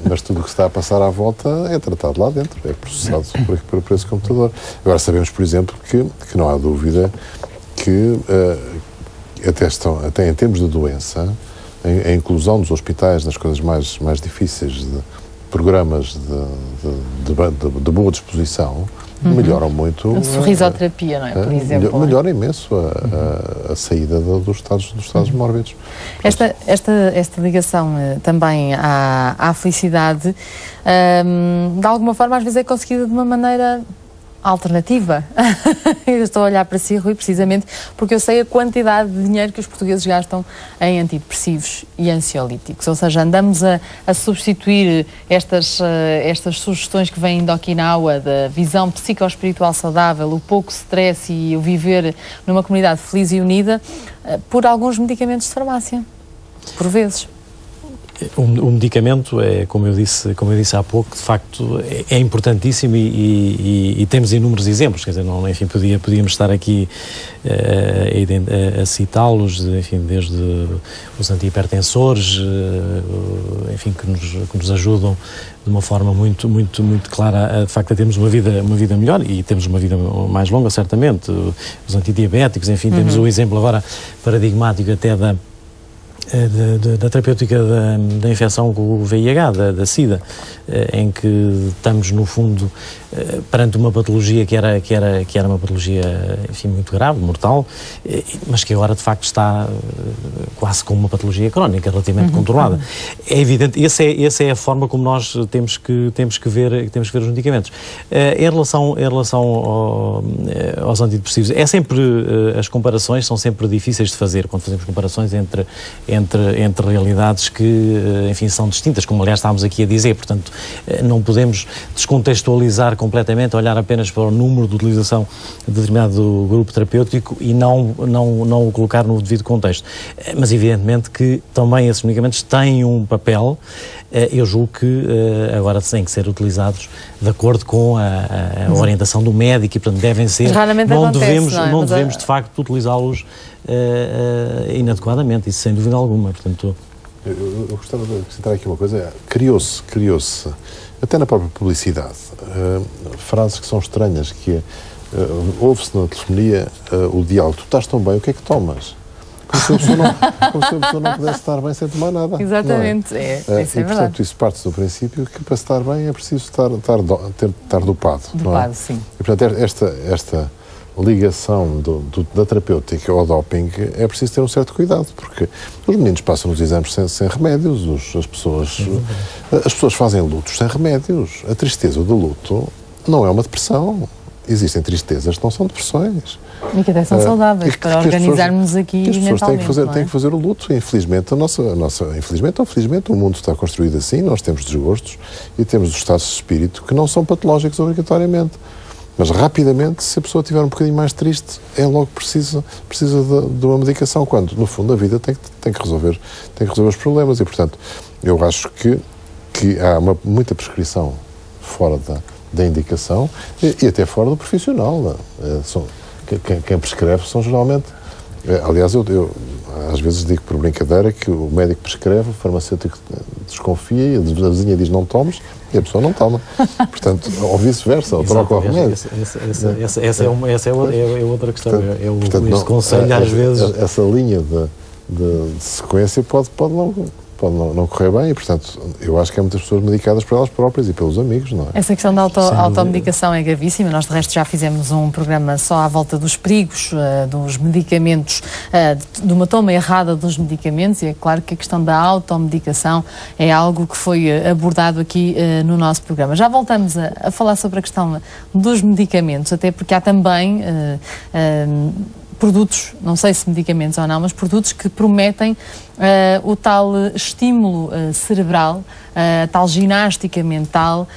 mas tudo o que se está a passar à volta é tratado lá dentro, é processado por esse computador. Agora sabemos, por exemplo, que não há dúvida que até em termos de doença, a inclusão dos hospitais nas coisas mais difíceis, de programas de boa disposição, melhoram muito. A sorrisoterapia, não é? Por exemplo. Melhora imenso a saída dos estados mórbidos. Esta ligação também à felicidade, de alguma forma, às vezes é conseguida de uma maneira alternativa. Eu estou a olhar para si, Rui, precisamente porque eu sei a quantidade de dinheiro que os portugueses gastam em antidepressivos e ansiolíticos. Ou seja, andamos a substituir estas sugestões que vêm da Okinawa, da visão psicoespiritual saudável, o pouco stress e o viver numa comunidade feliz e unida, por alguns medicamentos de farmácia, por vezes. O medicamento é, como eu disse há pouco, de facto é importantíssimo e temos inúmeros exemplos, quer dizer, enfim, podíamos estar aqui a citá-los, enfim, desde os antihipertensores, enfim, que nos ajudam de uma forma muito clara, de facto, a termos uma vida melhor e temos uma vida mais longa, certamente. Os antidiabéticos, enfim, temos o exemplo agora paradigmático até da terapêutica da infecção com o VIH, da SIDA, em que estamos, no fundo, perante uma patologia que era uma patologia, enfim, muito grave, mortal, mas que agora, de facto, está quase como uma patologia crónica, relativamente controlada. É evidente, essa é a forma como nós temos que ver os medicamentos. Em relação aos antidepressivos, as comparações são sempre difíceis de fazer, quando fazemos comparações entre realidades que, enfim, são distintas, como aliás estávamos aqui a dizer. Portanto, não podemos descontextualizar completamente, olhar apenas para o número de utilização de determinado grupo terapêutico e não o colocar no devido contexto. Mas evidentemente que também esses medicamentos têm um papel, eu julgo que agora têm que ser utilizados de acordo com a orientação do médico e, portanto, devem ser... Raramente não devemos de facto utilizá-los inadequadamente, isso sem dúvida alguma. Portanto, eu gostava de acrescentar aqui uma coisa. Criou-se, até na própria publicidade, frases que são estranhas, que ouve-se na telefonia o diálogo: tu estás tão bem, o que é que tomas? Como se a pessoa não pudesse estar bem sem tomar nada. Exatamente, não é? Isso é verdade. Portanto, isso parte do princípio que para estar bem é preciso estar dopado. Dopado, sim. E, portanto, esta ligação da terapêutica ao doping é preciso ter um certo cuidado, porque os meninos passam nos exames sem remédios, as pessoas fazem lutos sem remédios. A tristeza do luto não é uma depressão. Existem tristezas que não são depressões. E que até são saudáveis, para organizarmos aqui mentalmente. As pessoas têm que fazer o luto. Infelizmente, infelizmente ou felizmente, o mundo está construído assim, nós temos desgostos e temos os estados de espírito que não são patológicos obrigatoriamente. Mas rapidamente, se a pessoa estiver um bocadinho mais triste, é logo precisa de uma medicação, quando, no fundo, a vida tem que resolver os problemas. E, portanto, eu acho que há muita prescrição fora da indicação e até fora do profissional. Quem prescreve são geralmente... Aliás, eu às vezes digo por brincadeira que o médico prescreve, o farmacêutico desconfia e a vizinha diz não tomes e a pessoa não toma. Portanto, ou vice-versa, ou troca o remédio. Essa é outra questão. Esse conselho, às vezes... Essa linha de sequência pode logo pode não correr bem e, portanto, eu acho que há muitas pessoas medicadas por elas próprias e pelos amigos, não é? Essa questão da automedicação é gravíssima. Nós, de resto, já fizemos um programa só à volta dos perigos dos medicamentos, de uma toma errada dos medicamentos, e é claro que a questão da automedicação é algo que foi abordado aqui no nosso programa. Já voltamos a falar sobre a questão dos medicamentos, até porque há também produtos, não sei se medicamentos ou não, mas produtos que prometem o tal estímulo cerebral, a tal ginástica mental,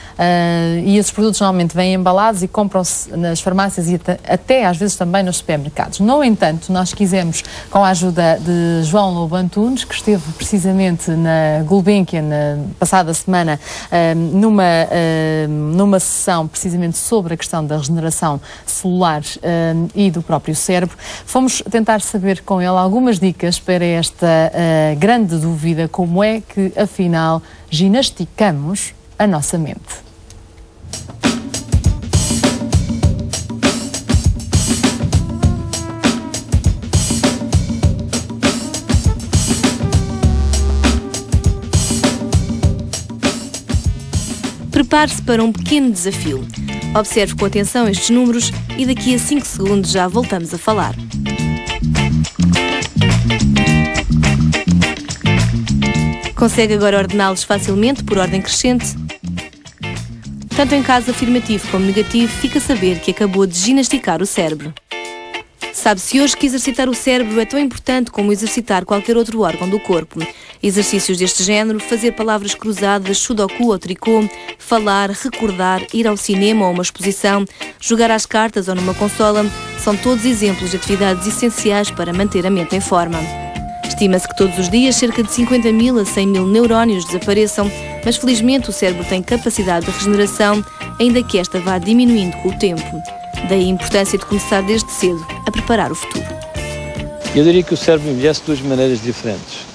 e esses produtos normalmente vêm embalados e compram-se nas farmácias e até às vezes também nos supermercados. No entanto, nós quisemos, com a ajuda de João Lobo Antunes, que esteve precisamente na Gulbenkian na passada semana, numa sessão precisamente sobre a questão da regeneração celular e do próprio cérebro, fomos tentar saber com ele algumas dicas para esta grande dúvida: como é que afinal ginasticamos a nossa mente. Prepare-se para um pequeno desafio. Observe com atenção estes números e daqui a 5 segundos já voltamos a falar. Consegue agora ordená-los facilmente por ordem crescente? Tanto em caso afirmativo como negativo, fica a saber que acabou de ginasticar o cérebro. Sabe-se hoje que exercitar o cérebro é tão importante como exercitar qualquer outro órgão do corpo. Exercícios deste género, fazer palavras cruzadas, sudoku ou tricô, falar, recordar, ir ao cinema ou uma exposição, jogar às cartas ou numa consola, são todos exemplos de atividades essenciais para manter a mente em forma. Estima-se que todos os dias cerca de 50.000 a 100.000 neurónios desapareçam, mas felizmente o cérebro tem capacidade de regeneração, ainda que esta vá diminuindo com o tempo. Daí a importância de começar desde cedo a preparar o futuro. Eu diria que o cérebro envelhece de duas maneiras diferentes.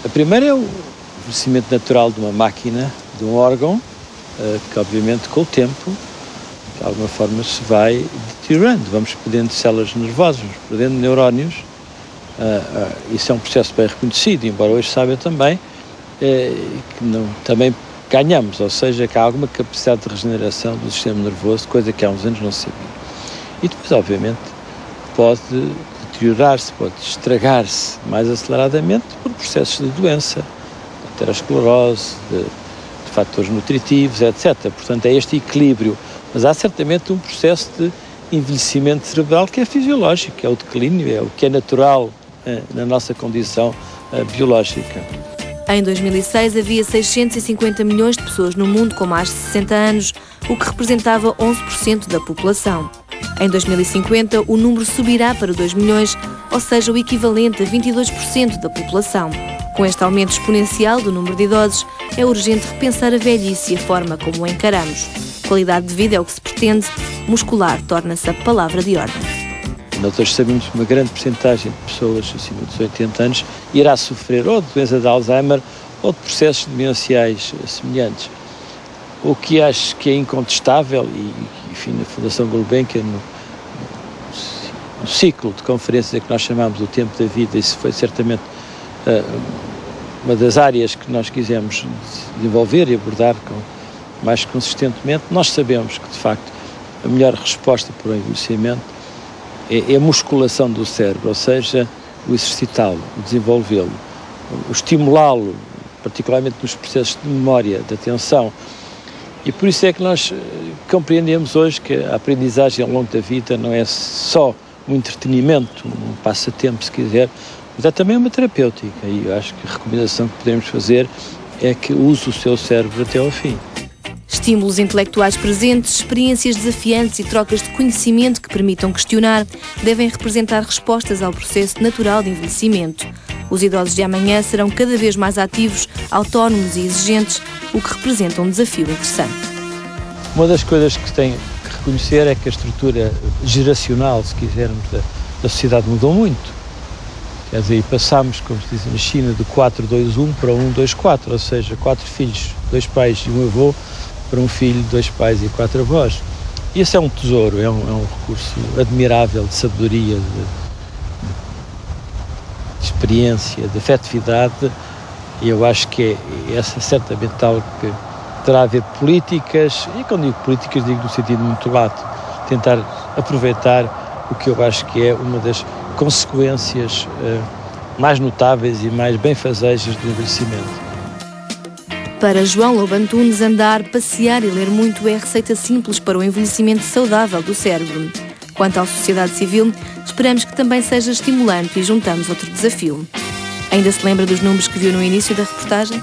A primeira é o envelhecimento natural de uma máquina, de um órgão, que obviamente com o tempo, de alguma forma, se vai deteriorando. Vamos perdendo células nervosas, vamos perdendo neurónios. Isso é um processo bem reconhecido, embora hoje saiba também que também ganhamos, ou seja, que há alguma capacidade de regeneração do sistema nervoso, coisa que há uns anos não se sabia. E depois, obviamente, pode deteriorar-se, pode estragar-se mais aceleradamente por processos de doença, de aterosclerose, de fatores nutritivos, etc. Portanto, é este equilíbrio. Mas há certamente um processo de envelhecimento cerebral que é fisiológico, é o declínio, é o que é natural na nossa condição biológica. Em 2006 havia 650 milhões de pessoas no mundo com mais de 60 anos, o que representava 11% da população. Em 2050 o número subirá para 2 milhões, ou seja, o equivalente a 22% da população. Com este aumento exponencial do número de idosos, é urgente repensar a velhice e a forma como a encaramos. Qualidade de vida é o que se pretende, muscular torna-se a palavra de ordem. Nós hoje sabemos que uma grande percentagem de pessoas acima dos 80 anos irá sofrer ou de doença de Alzheimer ou de processos demenciais semelhantes. O que acho que é incontestável, e enfim, na Fundação Gulbenkian, no ciclo de conferências que nós chamamos o tempo da vida, isso foi certamente uma das áreas que nós quisemos desenvolver e abordar mais consistentemente. Nós sabemos que, de facto, a melhor resposta para o envelhecimento é a musculação do cérebro, ou seja, o exercitá-lo, o desenvolvê-lo, o estimulá-lo, particularmente nos processos de memória, de atenção. E por isso é que nós compreendemos hoje que a aprendizagem ao longo da vida não é só um entretenimento, um passatempo, se quiser, mas é também uma terapêutica. E eu acho que a recomendação que podemos fazer é que use o seu cérebro até ao fim. Estímulos intelectuais presentes, experiências desafiantes e trocas de conhecimento que permitam questionar devem representar respostas ao processo natural de envelhecimento. Os idosos de amanhã serão cada vez mais ativos, autónomos e exigentes, o que representa um desafio interessante. Uma das coisas que se tem que reconhecer é que a estrutura geracional, se quisermos, da sociedade mudou muito. Quer dizer, passámos, como se diz na China, de 4-2-1 para 1-2-4, ou seja, 4 filhos, 2 pais e um avô, para um filho, 2 pais e 4 avós. E esse é um tesouro, é um recurso admirável de sabedoria, de experiência, de afetividade, e eu acho que é essa certamente algo que terá a haver políticas, e quando digo políticas digo no sentido muito lato, tentar aproveitar o que eu acho que é uma das consequências mais notáveis e mais benfazejas do envelhecimento. Para João Lobo Antunes, andar, passear e ler muito é receita simples para o envelhecimento saudável do cérebro. Quanto à sociedade civil, esperamos que também seja estimulante e juntamos outro desafio. Ainda se lembra dos números que viu no início da reportagem?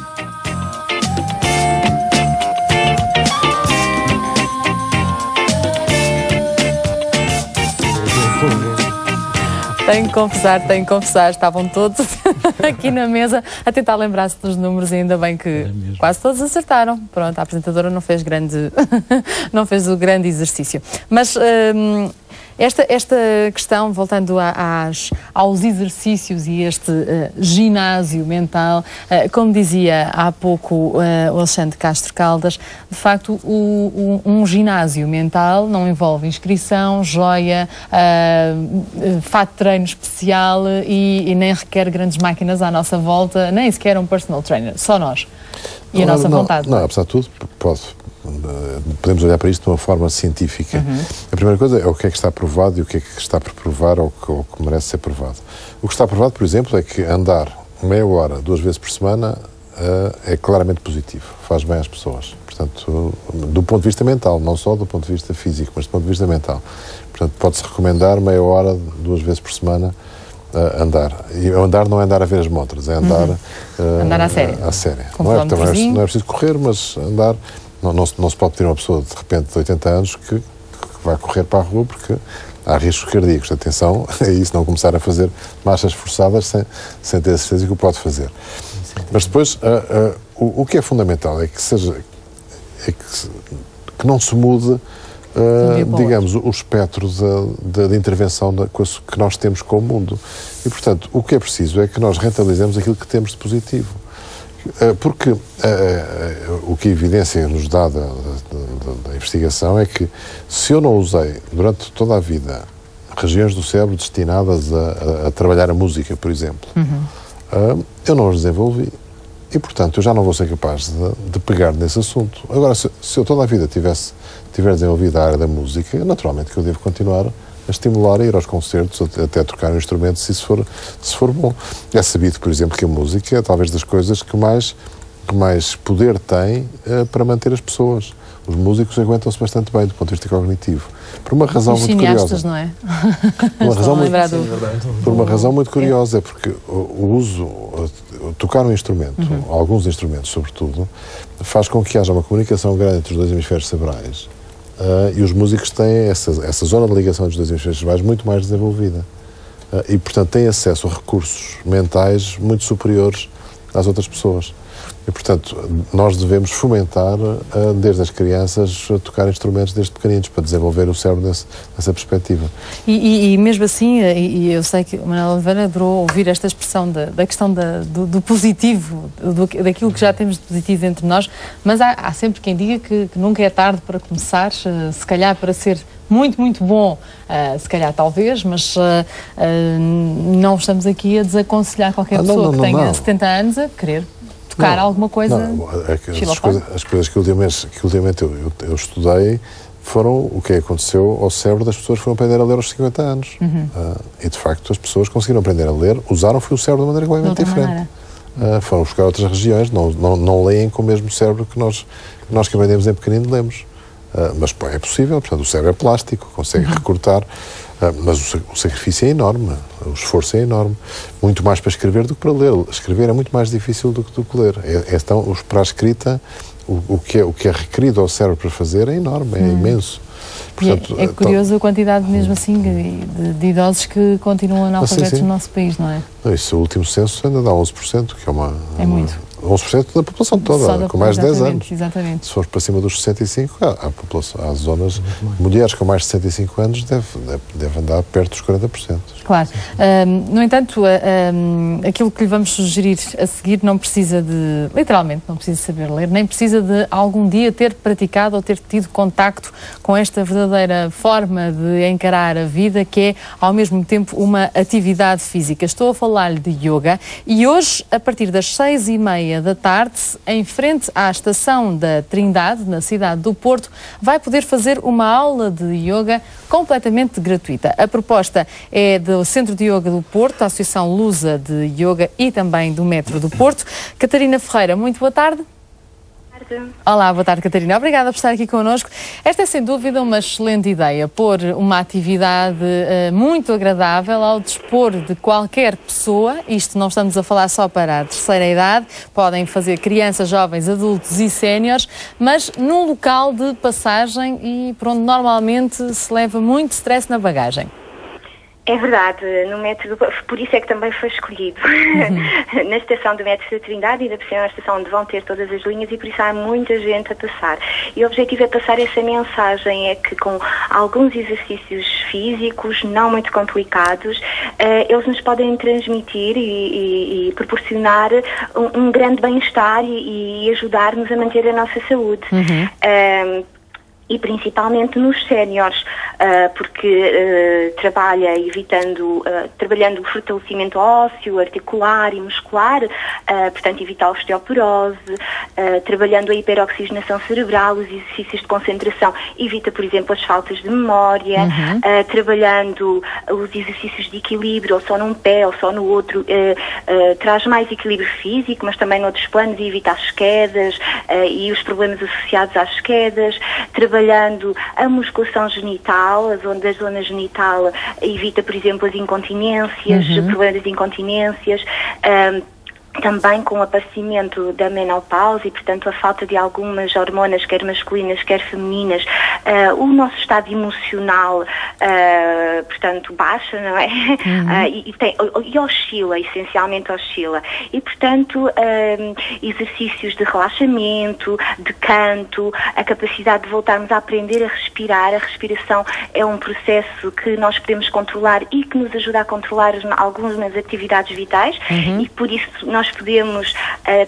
Tenho que confessar, estavam todos aqui na mesa a tentar lembrar-se dos números e ainda bem que quase todos acertaram. Pronto, a apresentadora não fez o grande exercício. Mas esta questão, voltando aos exercícios e este ginásio mental, como dizia há pouco o Alexandre Castro Caldas, de facto um ginásio mental não envolve inscrição, joia, fato de treino especial e nem requer grandes máquinas à nossa volta, nem sequer um personal trainer, só nós e a nossa vontade. Não, apesar de tudo, podemos olhar para isto de uma forma científica. A primeira coisa é o que é que está provado e o que é que está por provar ou que merece ser provado. O que está provado, por exemplo, é que andar meia hora, 2 vezes por semana, é claramente positivo, faz bem às pessoas. Portanto, do ponto de vista mental, não só do ponto de vista físico, mas do ponto de vista mental. Portanto, pode-se recomendar meia hora, 2 vezes por semana, andar. E andar não é andar a ver as montras, é andar... andar à séria. Não é preciso correr, mas andar... Não se pode ter uma pessoa, de repente, de 80 anos que vai correr para a rua porque há riscos cardíacos. Atenção a isso, não começar a fazer marchas forçadas sem ter a certeza que o pode fazer. Mas depois, o que é fundamental é que não se mude, digamos, o espectro de intervenção que nós temos com o mundo. E, portanto, o que é preciso é que nós rentabilizemos aquilo que temos de positivo. Porque o que a evidência nos dá da investigação é que se eu não usei durante toda a vida regiões do cérebro destinadas a trabalhar a música, por exemplo, eu não as desenvolvi e, portanto, eu já não vou ser capaz de pegar nesse assunto. Agora, se eu toda a vida tiver desenvolvido a área da música, naturalmente que eu devo continuar a estimular a ir aos concertos, até tocar um instrumento, se for bom. É sabido, por exemplo, que a música é talvez das coisas que mais poder tem para manter as pessoas. Os músicos aguentam-se bastante bem do ponto de vista cognitivo. Por uma razão muito curiosa. Não é? Por uma razão muito curiosa, é porque tocar um instrumento, alguns instrumentos sobretudo, faz com que haja uma comunicação grande entre os 2 hemisférios cerebrais. E os músicos têm essa zona de ligação dos 2 hemisférios cerebrais muito mais desenvolvida. E, portanto, têm acesso a recursos mentais muito superiores às outras pessoas. E, portanto, nós devemos fomentar, desde as crianças, a tocar instrumentos desde pequeninos, para desenvolver o cérebro nessa perspectiva. E mesmo assim, e eu sei que o Manuel Oliveira adorou ouvir esta expressão da questão do positivo, daquilo que já temos de positivo entre nós, mas há sempre quem diga que nunca é tarde para começar, se calhar para ser muito, muito bom, se calhar talvez, mas não estamos aqui a desaconselhar qualquer pessoa que tenha 70 anos a querer tocar alguma coisa. As coisas que ultimamente eu estudei foram o que aconteceu ao cérebro das pessoas que foram aprender a ler aos 50 anos. E, de facto, as pessoas conseguiram aprender a ler, foi o cérebro de maneira completamente diferente. Foram buscar outras regiões, não leem com o mesmo cérebro que nós que aprendemos em pequenino lemos. Mas é possível, portanto, o cérebro é plástico, consegue recortar, mas o sacrifício é enorme, o esforço é enorme, muito mais para escrever do que para ler. Escrever é muito mais difícil do que ler. Então, para a escrita, o que é requerido ao cérebro para fazer é enorme, é imenso. Portanto, é curioso a quantidade mesmo assim de idosos que continuam analfabetos no nosso país, não é? Isso, o último censo ainda dá 11%, que é muito. 11% da população toda, com mais de 10 anos. Exatamente. Se for para cima dos 65, há zonas, mulheres com mais de 65 anos devem andar perto dos 40%. Claro. No entanto, aquilo que lhe vamos sugerir a seguir não precisa de, literalmente, não precisa saber ler, nem precisa de algum dia ter praticado ou ter tido contacto com esta verdadeira forma de encarar a vida, que é, ao mesmo tempo, uma atividade física. Estou a falar-lhe de yoga e hoje, a partir das 6h30 da tarde, em frente à estação da Trindade, na cidade do Porto, vai poder fazer uma aula de yoga completamente gratuita. A proposta é do Centro de Yoga do Porto, a Associação Lusa de Yoga e também do Metro do Porto. Catarina Ferreira, muito boa tarde. Olá, boa tarde, Catarina. Obrigada por estar aqui connosco. Esta é, sem dúvida, uma excelente ideia, pôr uma atividade muito agradável ao dispor de qualquer pessoa. Isto não estamos a falar só para a terceira idade, podem fazer crianças, jovens, adultos e séniores, mas num local de passagem e por onde normalmente se leva muito stress na bagagem. É verdade, no metro, por isso é que também foi escolhido. Na estação do metro da Trindade, ainda por cima é uma estação onde vão ter todas as linhas e por isso há muita gente a passar. E o objetivo é passar essa mensagem, é que com alguns exercícios físicos, não muito complicados, eles nos podem transmitir e proporcionar um grande bem-estar e ajudar-nos a manter a nossa saúde. E principalmente nos séniores, porque trabalhando o fortalecimento ósseo, articular e muscular, portanto evitar a osteoporose, trabalhando a hiperoxigenação cerebral, os exercícios de concentração, evita, por exemplo, as faltas de memória, trabalhando os exercícios de equilíbrio, ou só num pé ou só no outro, traz mais equilíbrio físico, mas também noutros planos, e evita as quedas e os problemas associados às quedas, trabalhando a musculação genital, da zona genital, evita, por exemplo, as incontinências, problemas de incontinências, também com o aparecimento da menopausa e, portanto, a falta de algumas hormonas, quer masculinas, quer femininas, o nosso estado emocional, portanto, baixa, não é? E oscila, essencialmente oscila. E, portanto, exercícios de relaxamento, de canto, a capacidade de voltarmos a aprender a respirar. A respiração é um processo que nós podemos controlar e que nos ajuda a controlar algumas atividades vitais e, por isso, nós podemos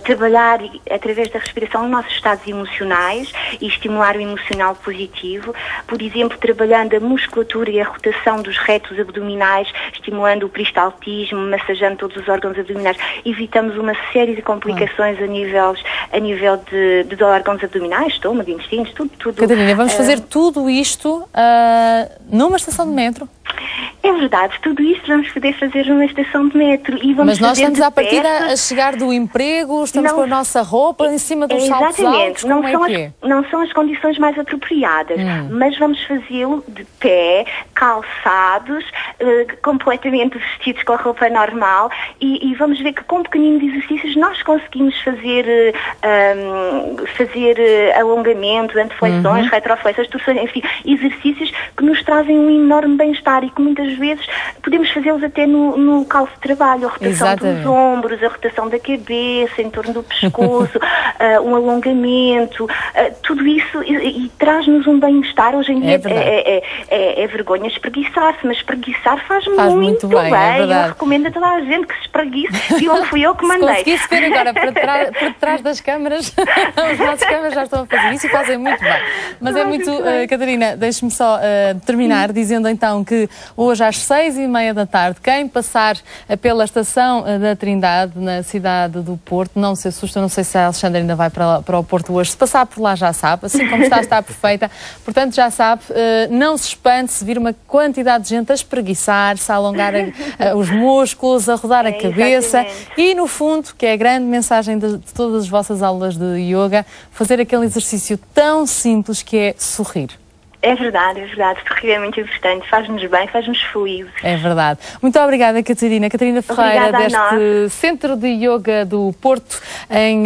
trabalhar através da respiração os nossos estados emocionais e estimular o emocional positivo, por exemplo, trabalhando a musculatura e a rotação dos retos abdominais, estimulando o peristaltismo, massageando todos os órgãos abdominais, evitamos uma série de complicações a nível de órgãos abdominais, estômago, intestinos, tudo. Catarina, vamos fazer tudo isto numa estação de metro? É verdade, tudo isto vamos poder fazer numa estação de metro e vamos. Mas nós estamos à partida a chegar do emprego, estamos com a nossa roupa em cima dos saltos altos, não são as condições mais apropriadas, mas vamos fazê-lo de pé, calçados, completamente vestidos com a roupa normal e vamos ver que com pequeninos exercícios nós conseguimos fazer alongamento, anteflexões, retroflexões, torções, enfim, exercícios que nos trazem um enorme bem-estar e que muitas vezes podemos fazê-los até no local de trabalho, a rotação dos ombros, a rotação da cabeça, em torno do pescoço, um alongamento, tudo isso e traz-nos um bem-estar. Hoje em dia é vergonha espreguiçar-se, mas espreguiçar faz muito bem. Eu recomendo a toda a gente que se espreguice, e fui eu que mandei. Se conseguisse ver agora por trás das câmaras, os nossos câmaras já estão a fazer isso e fazem muito bem. Mas é muito... Catarina, deixe-me só terminar dizendo então que hoje às 6h30 da tarde, quem passar pela estação da Trindade, na cidade do Porto, não se assusta, não sei se a Alexandra ainda vai para o Porto hoje, se passar por lá já sabe, assim como está perfeita, portanto já sabe, não se espante se vir uma quantidade de gente a espreguiçar-se, a alongar os músculos, a rodar a cabeça e, no fundo, que é a grande mensagem de todas as vossas aulas de yoga, fazer aquele exercício tão simples que é sorrir. É verdade, porque é muito importante, faz-nos bem, faz-nos felizes. É verdade. Muito obrigada, Catarina. Catarina Ferreira, deste Centro de Yoga do Porto, em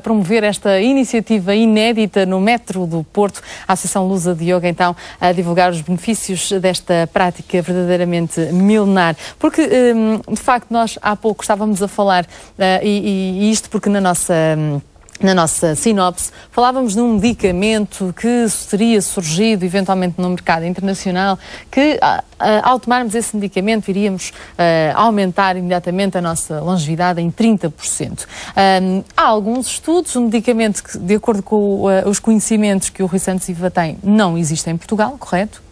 promover esta iniciativa inédita no metro do Porto, a Associação Lusa de Yoga, então, a divulgar os benefícios desta prática verdadeiramente milenar. Porque, de facto, nós há pouco estávamos a falar, e isto porque na nossa sinopse, falávamos de um medicamento que teria surgido eventualmente no mercado internacional, que ao tomarmos esse medicamento iríamos aumentar imediatamente a nossa longevidade em 30%. Há alguns estudos, um medicamento que, de acordo com os conhecimentos que o Rui Santos Silva tem, não existe em Portugal, correto?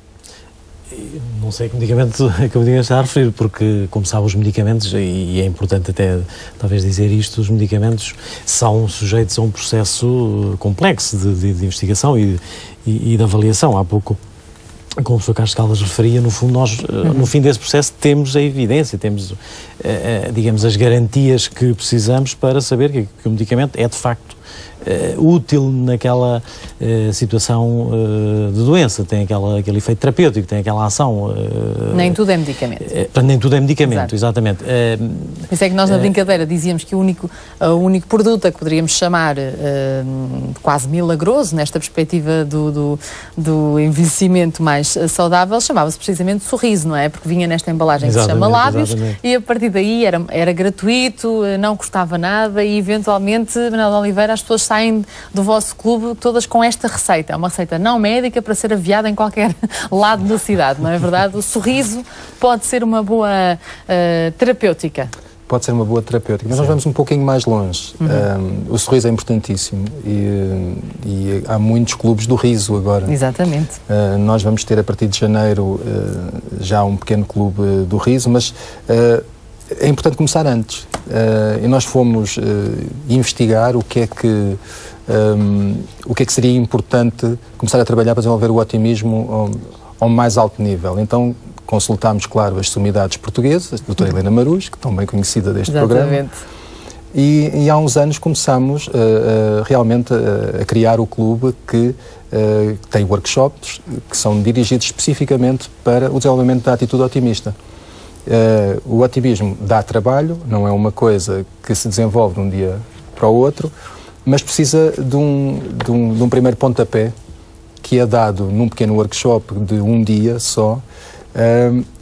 Não sei que medicamento é que eu diga estar a referir, porque, como sabe, os medicamentos, e é importante até talvez dizer isto, os medicamentos são sujeitos a um processo complexo de investigação e de avaliação. Há pouco, como o Sr. Carlos Caldas referia, no fundo nós, no fim desse processo, temos a evidência, temos, digamos, as garantias que precisamos para saber que o medicamento é, de facto, útil naquela situação de doença, tem aquele efeito terapêutico, tem aquela ação. Nem tudo é medicamento. Nem tudo é medicamento, exatamente. Por isso é que nós na brincadeira dizíamos que o único produto a que poderíamos chamar quase milagroso, nesta perspectiva do envelhecimento mais saudável, chamava-se precisamente sorriso, não é? Porque vinha nesta embalagem que se chama lábios, e a partir daí era gratuito, não custava nada, e eventualmente, Manuel de Oliveira, as pessoas saem do vosso clube todas com esta receita. É uma receita não médica para ser aviada em qualquer lado da cidade, não é verdade? O sorriso pode ser uma boa terapêutica. Pode ser uma boa terapêutica, mas nós vamos um pouquinho mais longe. O sorriso é importantíssimo e há muitos clubes do riso agora. Exatamente. Nós vamos ter a partir de janeiro já um pequeno clube do riso, mas é importante começar antes. E nós fomos investigar o que é que seria importante começar a trabalhar para desenvolver o otimismo ao mais alto nível. Então consultámos, claro, as sumidades portuguesas, a doutora Helena Maruz, que é tão bem conhecida deste programa. E há uns anos começámos realmente a criar o clube que tem workshops que são dirigidos especificamente para o desenvolvimento da atitude otimista. O otimismo dá trabalho, não é uma coisa que se desenvolve de um dia para o outro, mas precisa de um primeiro pontapé que é dado num pequeno workshop de um dia só,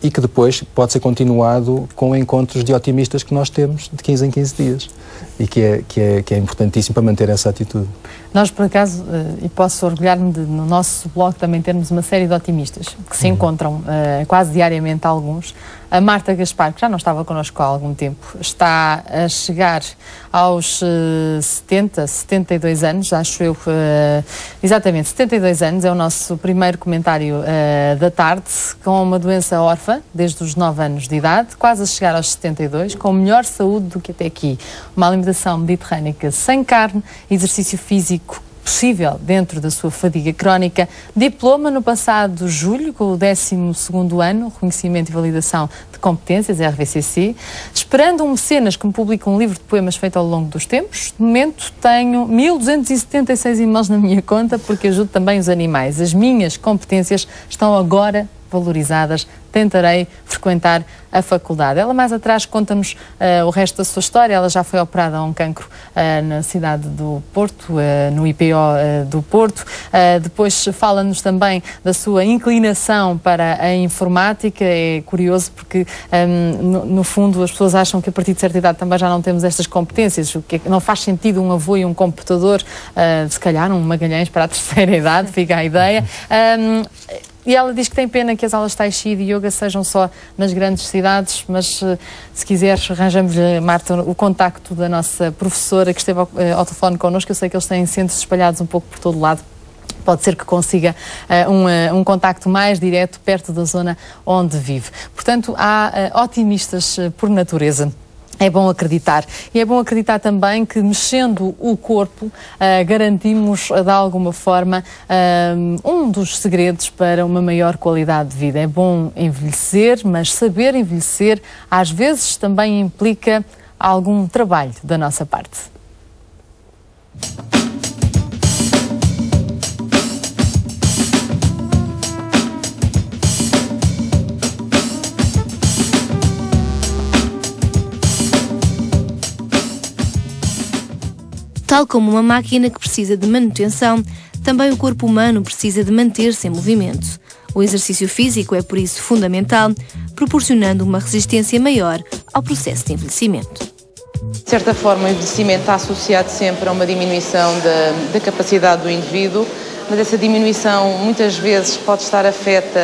e que depois pode ser continuado com encontros de otimistas que nós temos de 15 em 15 dias e que é importantíssimo para manter essa atitude. Nós, por acaso, e posso orgulhar-me de no nosso blog também termos uma série de otimistas que se encontram quase diariamente alguns. A Marta Gaspar, que já não estava connosco há algum tempo, está a chegar aos 72 anos, acho eu, exatamente, 72 anos, é o nosso primeiro comentário da tarde, com uma doença órfã, desde os 9 anos de idade, quase a chegar aos 72, com melhor saúde do que até aqui. Uma alimentação mediterrânica sem carne, exercício físico possível dentro da sua fadiga crónica, diploma no passado julho, com o 12º ano, reconhecimento e validação de competências, RVCC, esperando um mecenas que me publique um livro de poemas feito ao longo dos tempos. De momento tenho 1276 e-mails na minha conta, porque ajudo também os animais. As minhas competências estão agora valorizadas, tentarei frequentar a faculdade. Ela mais atrás conta-nos o resto da sua história. Ela já foi operada a um cancro na cidade do Porto, no IPO do Porto. Depois fala-nos também da sua inclinação para a informática. É curioso porque, no fundo, as pessoas acham que a partir de certa idade também já não temos estas competências. O que não faz sentido um avô e um computador, se calhar um Magalhães para a terceira idade, fica a ideia. E ela diz que tem pena que as aulas de Tai Chi e de Yoga sejam só nas grandes cidades, mas se quiseres arranjamos-lhe, Marta, o contacto da nossa professora que esteve ao telefone connosco. Eu sei que eles têm centros espalhados um pouco por todo o lado. Pode ser que consiga um contacto mais direto perto da zona onde vive. Portanto, há otimistas por natureza. É bom acreditar. E é bom acreditar também que, mexendo o corpo, garantimos, de alguma forma, um dos segredos para uma maior qualidade de vida. É bom envelhecer, mas saber envelhecer, às vezes, também implica algum trabalho da nossa parte. Tal como uma máquina que precisa de manutenção, também o corpo humano precisa de manter-se em movimento. O exercício físico é, por isso, fundamental, proporcionando uma resistência maior ao processo de envelhecimento. De certa forma, o envelhecimento está associado sempre a uma diminuição da capacidade do indivíduo, mas essa diminuição muitas vezes pode estar afeta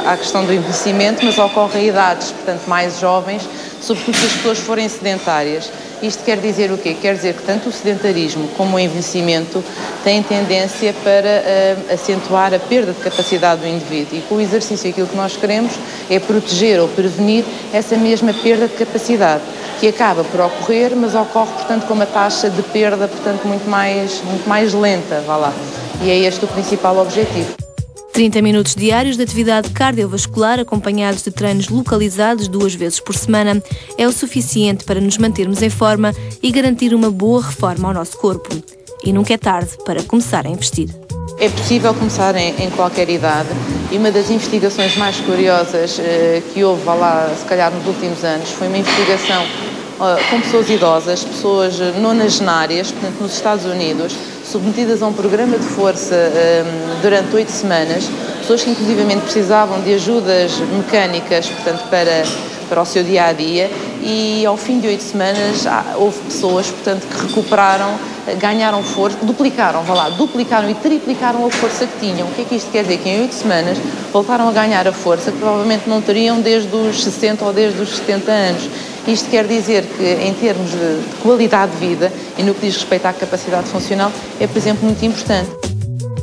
à questão do envelhecimento, mas ocorre a idades, portanto, mais jovens, sobretudo se as pessoas forem sedentárias. Isto quer dizer o quê? Quer dizer que tanto o sedentarismo como o envelhecimento têm tendência para acentuar a perda de capacidade do indivíduo. E com o exercício aquilo que nós queremos é proteger ou prevenir essa mesma perda de capacidade, que acaba por ocorrer, mas ocorre, portanto, com uma taxa de perda, portanto, muito mais lenta, vá lá. E é este o principal objetivo. 30 minutos diários de atividade cardiovascular acompanhados de treinos localizados 2 vezes por semana é o suficiente para nos mantermos em forma e garantir uma boa reforma ao nosso corpo. E nunca é tarde para começar a investir. É possível começar em qualquer idade e uma das investigações mais curiosas que houve lá, se calhar nos últimos anos, foi uma investigação com pessoas idosas, pessoas nonagenárias, portanto nos Estados Unidos, submetidas a um programa de força durante 8 semanas, pessoas que inclusivamente precisavam de ajudas mecânicas, portanto, para o seu dia-a-dia, e ao fim de 8 semanas houve pessoas, portanto, que recuperaram, ganharam força, duplicaram e triplicaram a força que tinham. O que é que isto quer dizer? Que em 8 semanas voltaram a ganhar a força que provavelmente não teriam desde os 60 ou desde os 70 anos. Isto quer dizer que, em termos de qualidade de vida e no que diz respeito à capacidade funcional, é, por exemplo, muito importante.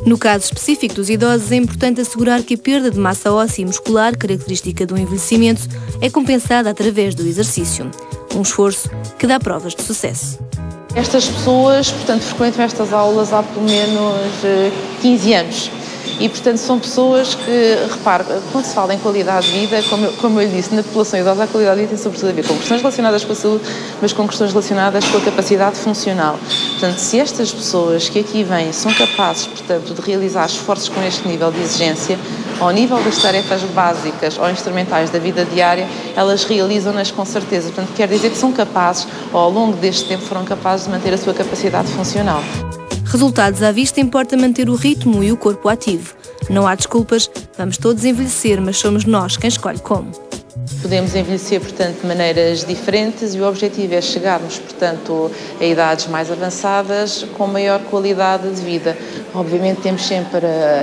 No caso específico dos idosos, é importante assegurar que a perda de massa óssea e muscular, característica do envelhecimento, é compensada através do exercício. Um esforço que dá provas de sucesso. Estas pessoas, portanto, frequentam estas aulas há pelo menos 15 anos. E, portanto, são pessoas que, repare, quando se fala em qualidade de vida, como eu lhe disse, na população idosa, a qualidade de vida tem sobretudo a ver com questões relacionadas com a saúde, mas com questões relacionadas com a capacidade funcional. Portanto, se estas pessoas que aqui vêm são capazes, portanto, de realizar esforços com este nível de exigência, ao nível das tarefas básicas ou instrumentais da vida diária, elas realizam-nas com certeza. Portanto, quer dizer que são capazes, ou ao longo deste tempo, foram capazes de manter a sua capacidade funcional. Resultados à vista, importa manter o ritmo e o corpo ativo. Não há desculpas, vamos todos envelhecer, mas somos nós quem escolhe como. Podemos envelhecer, portanto, de maneiras diferentes e o objetivo é chegarmos, portanto, a idades mais avançadas com maior qualidade de vida. Obviamente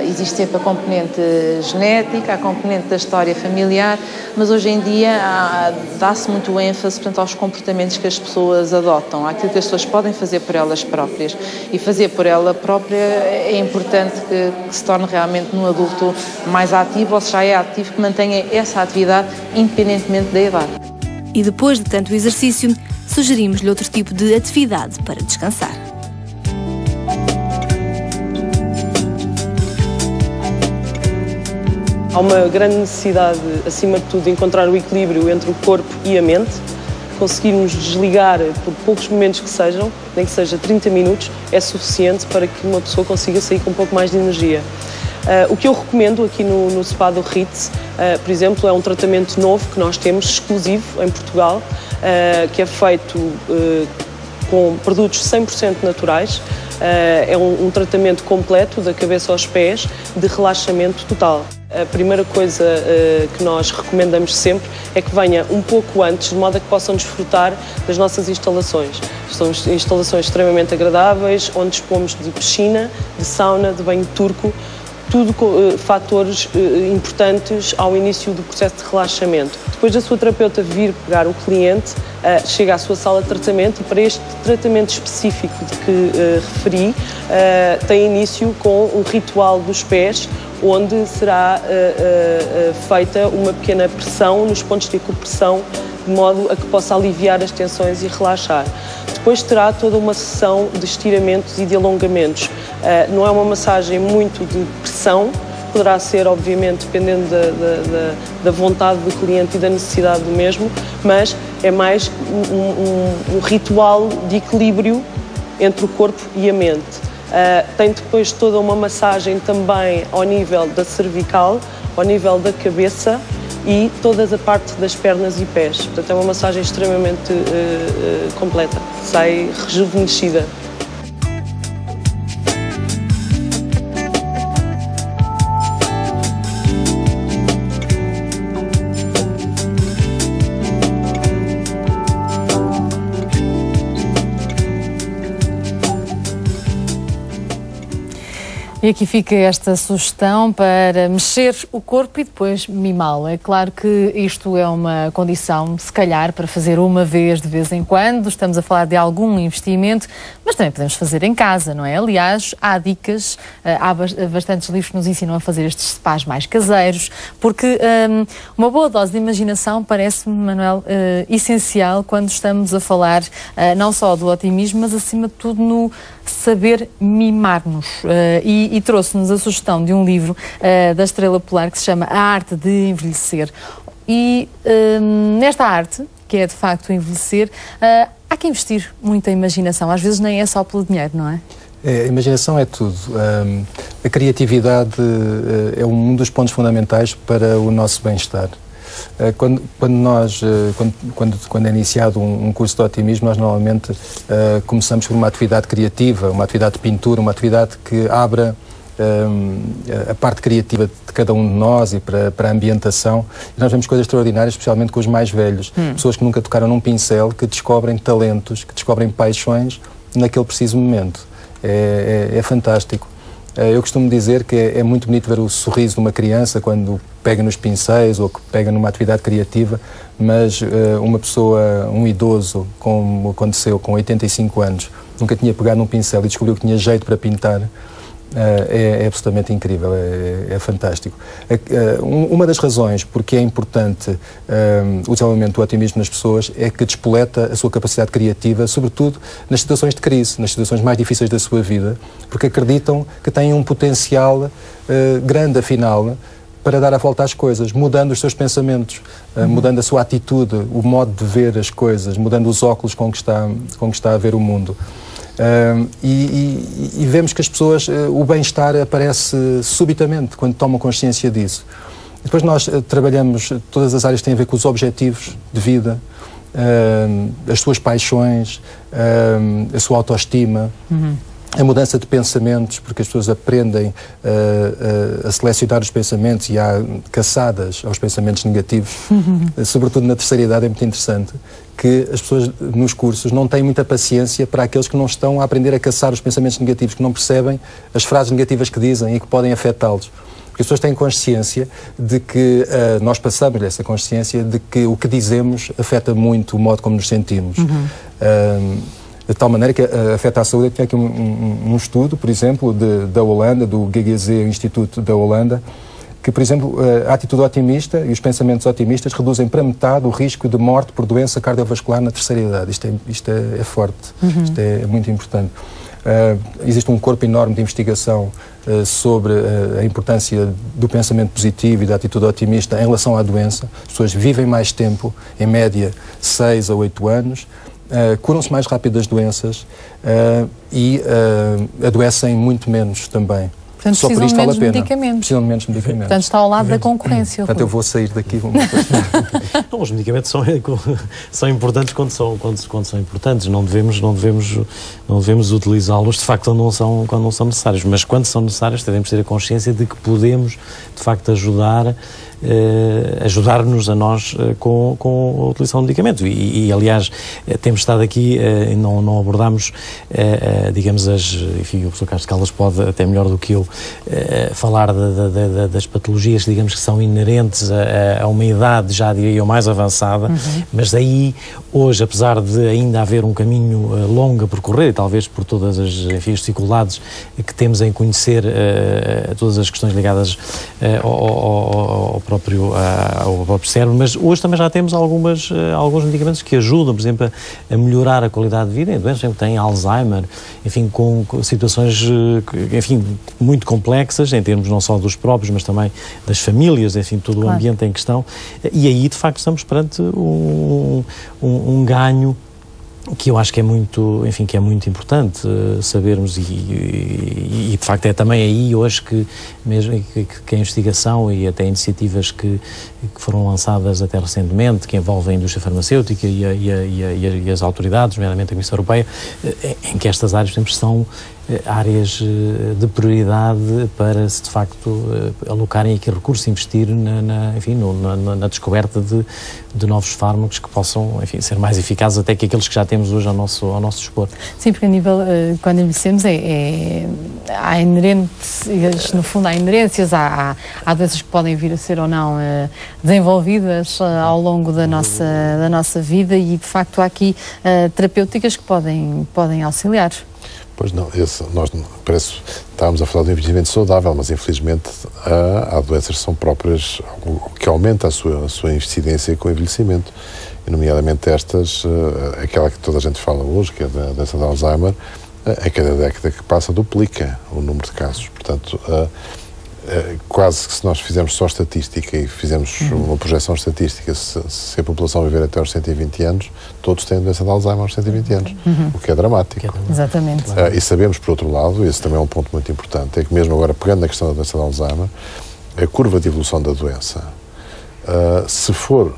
existe sempre a componente genética, a componente da história familiar, mas hoje em dia dá-se muito ênfase, portanto, aos comportamentos que as pessoas adotam, àquilo que as pessoas podem fazer por elas próprias. E fazer por ela própria é importante que se torne realmente num adulto mais ativo, ou se já é ativo, que mantenha essa atividade independentemente da idade. E depois de tanto exercício, sugerimos-lhe outro tipo de atividade para descansar. Há uma grande necessidade, acima de tudo, de encontrar o equilíbrio entre o corpo e a mente. Conseguirmos desligar por poucos momentos que sejam, nem que seja 30 minutos, é suficiente para que uma pessoa consiga sair com um pouco mais de energia. O que eu recomendo aqui no spa do Ritz, por exemplo, é um tratamento novo que nós temos, exclusivo em Portugal, que é feito com produtos 100% naturais. É um tratamento completo, da cabeça aos pés, de relaxamento total. A primeira coisa que nós recomendamos sempre é que venha um pouco antes, de modo a que possam desfrutar das nossas instalações. São instalações extremamente agradáveis, onde dispomos de piscina, de sauna, de banho turco, tudo fatores importantes ao início do processo de relaxamento. Depois da sua terapeuta vir pegar o cliente, chega à sua sala de tratamento e para este tratamento específico de que referi, tem início com um ritual dos pés, onde será feita uma pequena pressão nos pontos de acupressão, de modo a que possa aliviar as tensões e relaxar. Depois terá toda uma sessão de estiramentos e de alongamentos. Não é uma massagem muito de pressão, poderá ser, obviamente, dependendo da vontade do cliente e da necessidade do mesmo, mas é mais um ritual de equilíbrio entre o corpo e a mente. Tem depois toda uma massagem também ao nível da cervical, ao nível da cabeça e toda a parte das pernas e pés. Portanto, é uma massagem extremamente completa, sai rejuvenescida. E aqui fica esta sugestão para mexer o corpo e depois mimá-lo. É claro que isto é uma condição, se calhar, para fazer uma vez de vez em quando. Estamos a falar de algum investimento, mas também podemos fazer em casa, não é? Aliás, há dicas, há bastantes livros que nos ensinam a fazer estes spas mais caseiros, porque uma boa dose de imaginação parece-me, Manuel, essencial quando estamos a falar não só do otimismo, mas acima de tudo no saber mimar-nos. E trouxe-nos a sugestão de um livro da Estrela Polar que se chama A Arte de Envelhecer. E nesta arte, que é de facto envelhecer, há que investir muita imaginação. Às vezes nem é só pelo dinheiro, não é? A imaginação é tudo. A criatividade é um dos pontos fundamentais para o nosso bem-estar. Quando é iniciado um curso de otimismo, nós normalmente começamos por uma atividade criativa, uma atividade de pintura, uma atividade que abra a parte criativa de cada um de nós e para a ambientação. E nós vemos coisas extraordinárias, especialmente com os mais velhos. Pessoas que nunca tocaram num pincel, que descobrem talentos, que descobrem paixões naquele preciso momento. É fantástico. Eu costumo dizer que é muito bonito ver o sorriso de uma criança quando pega nos pincéis ou que pega numa atividade criativa, mas uma pessoa, um idoso, como aconteceu com 85 anos, nunca tinha pegado num pincel e descobriu que tinha jeito para pintar, é absolutamente incrível, é fantástico. Uma das razões porque é importante o desenvolvimento do otimismo nas pessoas é que despoleta a sua capacidade criativa, sobretudo nas situações de crise, nas situações mais difíceis da sua vida, porque acreditam que têm um potencial grande, afinal, para dar a volta às coisas, mudando os seus pensamentos, mudando a sua atitude, o modo de ver as coisas, mudando os óculos com que está a ver o mundo. E vemos que as pessoas, o bem-estar aparece subitamente quando tomam consciência disso. Depois nós trabalhamos todas as áreas que têm a ver com os objetivos de vida, as suas paixões, a sua autoestima, a mudança de pensamentos, porque as pessoas aprendem a selecionar os pensamentos e há caçadas aos pensamentos negativos. Sobretudo na terceira idade é muito interessante que as pessoas nos cursos não têm muita paciência para aqueles que não estão a aprender a caçar os pensamentos negativos, que não percebem as frases negativas que dizem e que podem afetá-los. Porque as pessoas têm consciência de que nós passamos essa consciência de que o que dizemos afeta muito o modo como nos sentimos. De tal maneira que afeta a saúde. Eu tinha aqui um estudo, por exemplo, da Holanda, do GGZ Instituto da Holanda, que, por exemplo, a atitude otimista e os pensamentos otimistas reduzem para metade o risco de morte por doença cardiovascular na terceira idade. Isto é forte, isto é muito importante. Existe um corpo enorme de investigação sobre a importância do pensamento positivo e da atitude otimista em relação à doença. As pessoas vivem mais tempo, em média 6 a 8 anos, curam-se mais rápido das doenças e adoecem muito menos também. Portanto, só por isto vale a pena. Precisam de menos medicamentos. Portanto, está ao lado da concorrência. Portanto, eu vou sair daqui. Não, os medicamentos são importantes quando são importantes. Não devemos utilizá-los de facto quando não são necessários. Mas quando são necessários, devemos ter a consciência de que podemos de facto ajudar-nos a nós com a utilização de medicamentos. E aliás, temos estado aqui, não abordámos, digamos, enfim, o professor Carlos Caldas pode, até melhor do que eu, falar das patologias, digamos, que são inerentes a uma idade, já diria eu, mais avançada, mas aí, hoje, apesar de ainda haver um caminho longo a percorrer, e talvez por todas as dificuldades que temos em conhecer todas as questões ligadas ao próprio cérebro, mas hoje também já temos alguns medicamentos que ajudam, por exemplo, a melhorar a qualidade de vida em doenças que têm Alzheimer, enfim, com situações, enfim, muito complexas, em termos não só dos próprios, mas também das famílias, enfim, todo o ambiente em questão, e aí, de facto, estamos perante um ganho que eu acho que é muito, enfim, que é muito importante sabermos e de facto é também aí hoje que mesmo que a investigação e até iniciativas que foram lançadas até recentemente, que envolvem a indústria farmacêutica e as autoridades, nomeadamente a Comissão Europeia, em que estas áreas sempre são áreas de prioridade para se de facto alocarem aqui recursos, investir na descoberta de novos fármacos que possam, enfim, ser mais eficazes até que aqueles que já temos hoje ao nosso dispor. Sim, porque a nível, quando envelhecemos, há inerentes, no fundo há inerências, há doenças que podem vir a ser ou não desenvolvidas ao longo da nossa vida e de facto há aqui terapêuticas que podem auxiliar. Pois não, nós estávamos a falar de um envelhecimento saudável, mas infelizmente há doenças que são próprias, que aumenta a sua incidência com o envelhecimento, e nomeadamente aquela que toda a gente fala hoje, que é a doença de Alzheimer, a cada década que passa duplica o número de casos. Portanto, quase que se nós fizermos só estatística e fizermos uma projeção estatística, se a população viver até aos 120 anos, todos têm a doença de Alzheimer aos 120 anos, o que é dramático. Exatamente. E sabemos, por outro lado, esse também é um ponto muito importante, é que mesmo agora, pegando na questão da doença de Alzheimer, a curva de evolução da doença, se for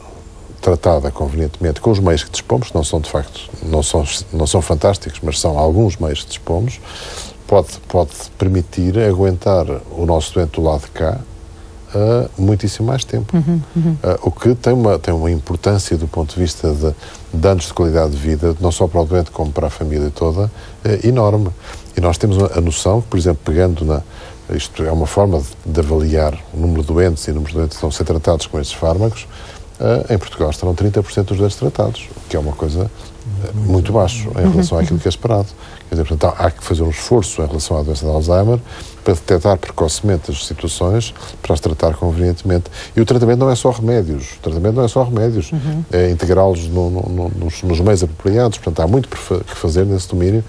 tratada convenientemente com os meios que dispomos, que não são de facto, não são fantásticos, mas são alguns meios que dispomos, pode permitir aguentar o nosso doente do lado de cá muitíssimo mais tempo. O que tem uma importância do ponto de vista de anos de qualidade de vida, não só para o doente como para a família toda, enorme. E nós temos a noção que, por exemplo, isto é uma forma de avaliar o número de doentes e o número de doentes que estão a ser tratados com estes fármacos. Em Portugal estarão 30% dos doentes tratados, o que é uma coisa muito baixo em relação àquilo que é esperado. Quer dizer, portanto, há que fazer um esforço em relação à doença de Alzheimer para detectar precocemente as situações, para as tratar convenientemente. E o tratamento não é só remédios. É integrá-los nos meios apropriados. Portanto, há muito que fazer nesse domínio.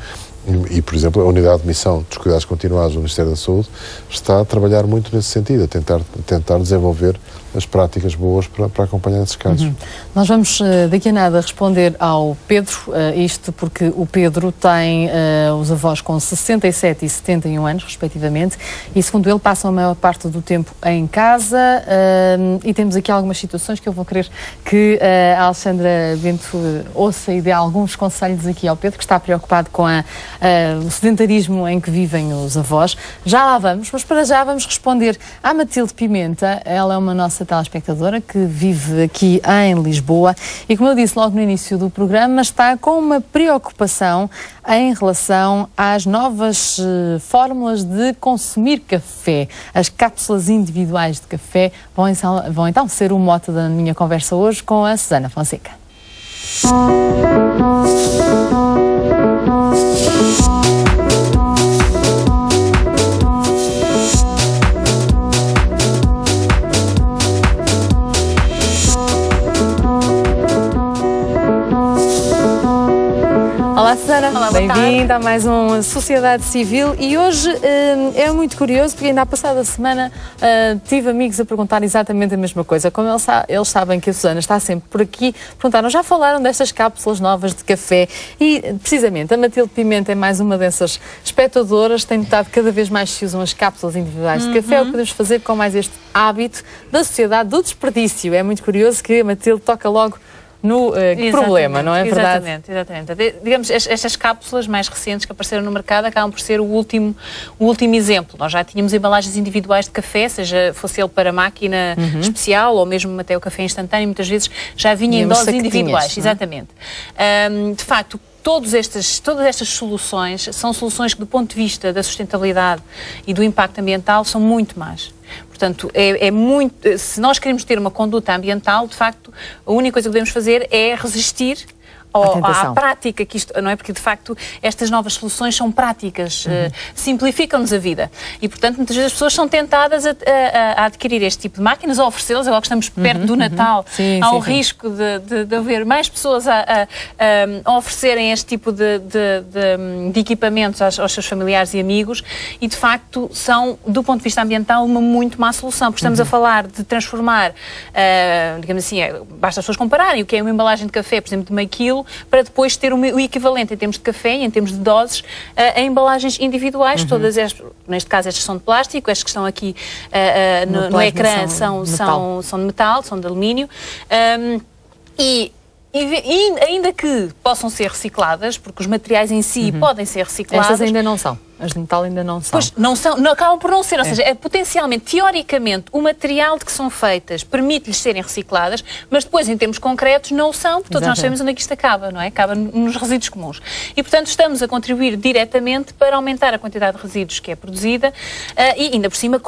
E, por exemplo, a Unidade de Missão dos Cuidados Continuados do Ministério da Saúde está a trabalhar muito nesse sentido, a tentar desenvolver as práticas boas para acompanhar esses casos. Nós vamos daqui a nada responder ao Pedro, isto porque o Pedro tem os avós com 67 e 71 anos, respectivamente, e segundo ele passam a maior parte do tempo em casa e temos aqui algumas situações que eu vou querer que a Alexandra Bento ouça e dê alguns conselhos aqui ao Pedro, que está preocupado com o sedentarismo em que vivem os avós. Já lá vamos, mas para já vamos responder à Matilde Pimenta. Ela é uma nossa telespectadora que vive aqui em Lisboa e, como eu disse logo no início do programa, está com uma preocupação em relação às novas fórmulas de consumir café. As cápsulas individuais de café vão então ser o mote da minha conversa hoje com a Susana Fonseca. Olá, Susana. Bem-vinda a mais uma Sociedade Civil e hoje é muito curioso porque ainda há passada semana tive amigos a perguntar exatamente a mesma coisa. Como eles sabem que a Susana está sempre por aqui, perguntaram, já falaram destas cápsulas novas de café e precisamente a Matilde Pimenta é mais uma dessas espectadoras, tem notado cada vez mais se usam as cápsulas individuais de café, o que podemos fazer com mais este hábito da sociedade do desperdício. É muito curioso que a Matilde toca logo no problema, não é verdade? Exatamente. Digamos, estas cápsulas mais recentes que apareceram no mercado acabam por ser o último exemplo. Nós já tínhamos embalagens individuais de café, seja fosse ele para máquina especial ou mesmo até o café instantâneo, muitas vezes já vinha em doses individuais. Exatamente. De facto, todas estas soluções são soluções que, do ponto de vista da sustentabilidade e do impacto ambiental, são muito más. Portanto, se nós queremos ter uma conduta ambiental, de facto, a única coisa que devemos fazer é resistir à prática que isto, não é? Porque de facto estas novas soluções são práticas, simplificam-nos a vida e portanto muitas vezes as pessoas são tentadas a adquirir este tipo de máquinas, a oferecê-las, agora que estamos perto do Natal, há o risco de haver mais pessoas a oferecerem este tipo de equipamentos aos seus familiares e amigos e de facto são, do ponto de vista ambiental, uma muito má solução, porque estamos a falar de transformar, digamos assim, basta as pessoas compararem o que é uma embalagem de café, por exemplo, de meio quilo, para depois ter o equivalente em termos de café e em termos de doses em embalagens individuais. Todas estas, neste caso estas são de plástico, estas que estão aqui no ecrã são de metal, são de alumínio e ainda que possam ser recicladas, porque os materiais em si podem ser reciclados. Estas ainda não são. As de metal ainda não são. Pois, não são, acabam por não ser, ou seja, potencialmente, teoricamente, o material de que são feitas permite-lhes serem recicladas, mas depois, em termos concretos, não são, porque todos nós sabemos onde é que isto acaba, não é? Acaba nos resíduos comuns. E, portanto, estamos a contribuir diretamente para aumentar a quantidade de resíduos que é produzida e, ainda por cima,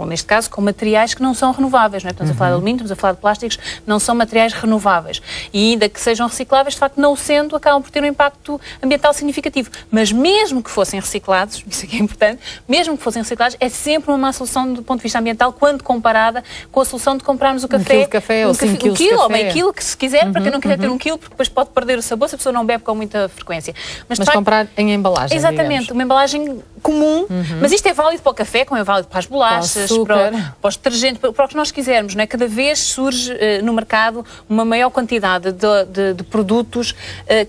neste caso, com materiais que não são renováveis, não é? Estamos a falar de alumínio, estamos a falar de plásticos, não são materiais renováveis. E, ainda que sejam recicláveis, de facto, não sendo, acabam por ter um impacto ambiental significativo. Mas mesmo que fossem reciclados, isso aqui é importante, mesmo que fossem reciclados, é sempre uma má solução do ponto de vista ambiental quando comparada com a solução de comprarmos o café. 1 quilo de café ou 5 quilos de café. Ou meio quilo, que se quiser, para quem não quiser ter 1 quilo, porque depois pode perder o sabor se a pessoa não bebe com muita frequência. Mas comprar em embalagem, exatamente, digamos. Uma embalagem comum, mas isto é válido para o café, como é válido para as bolachas, para os detergentes, para o que nós quisermos, não é? Cada vez surge no mercado uma maior quantidade de produtos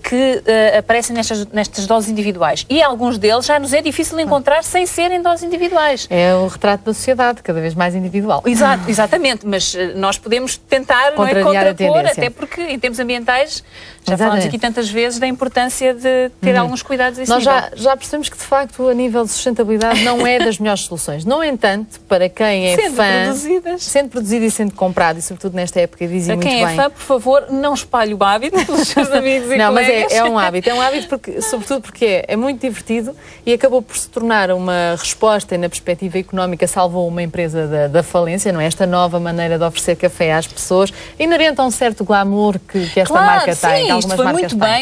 que aparecem nestas doses individuais. E alguns deles já nos é difícil encontrar sem serem doses individuais. É o retrato da sociedade, cada vez mais individual. Exatamente, mas nós podemos tentar contrapor, até porque em termos ambientais já falamos aqui tantas vezes da importância de ter alguns cuidados a esse nível. Nós já percebemos que, de facto, a nível de sustentabilidade não é das melhores soluções. No entanto, para quem é fã, sendo produzido e sendo comprado, e sobretudo nesta época, dizem muito bem. Para quem é fã, por favor, não espalhe o hábito pelos seus amigos e não, colegas. Mas é um hábito porque, sobretudo porque é muito divertido e acabou por se tornar uma resposta e, na perspectiva económica, salvou uma empresa da falência, não é? Esta nova maneira de oferecer café às pessoas, inerente a um certo glamour que esta marca tem. Isto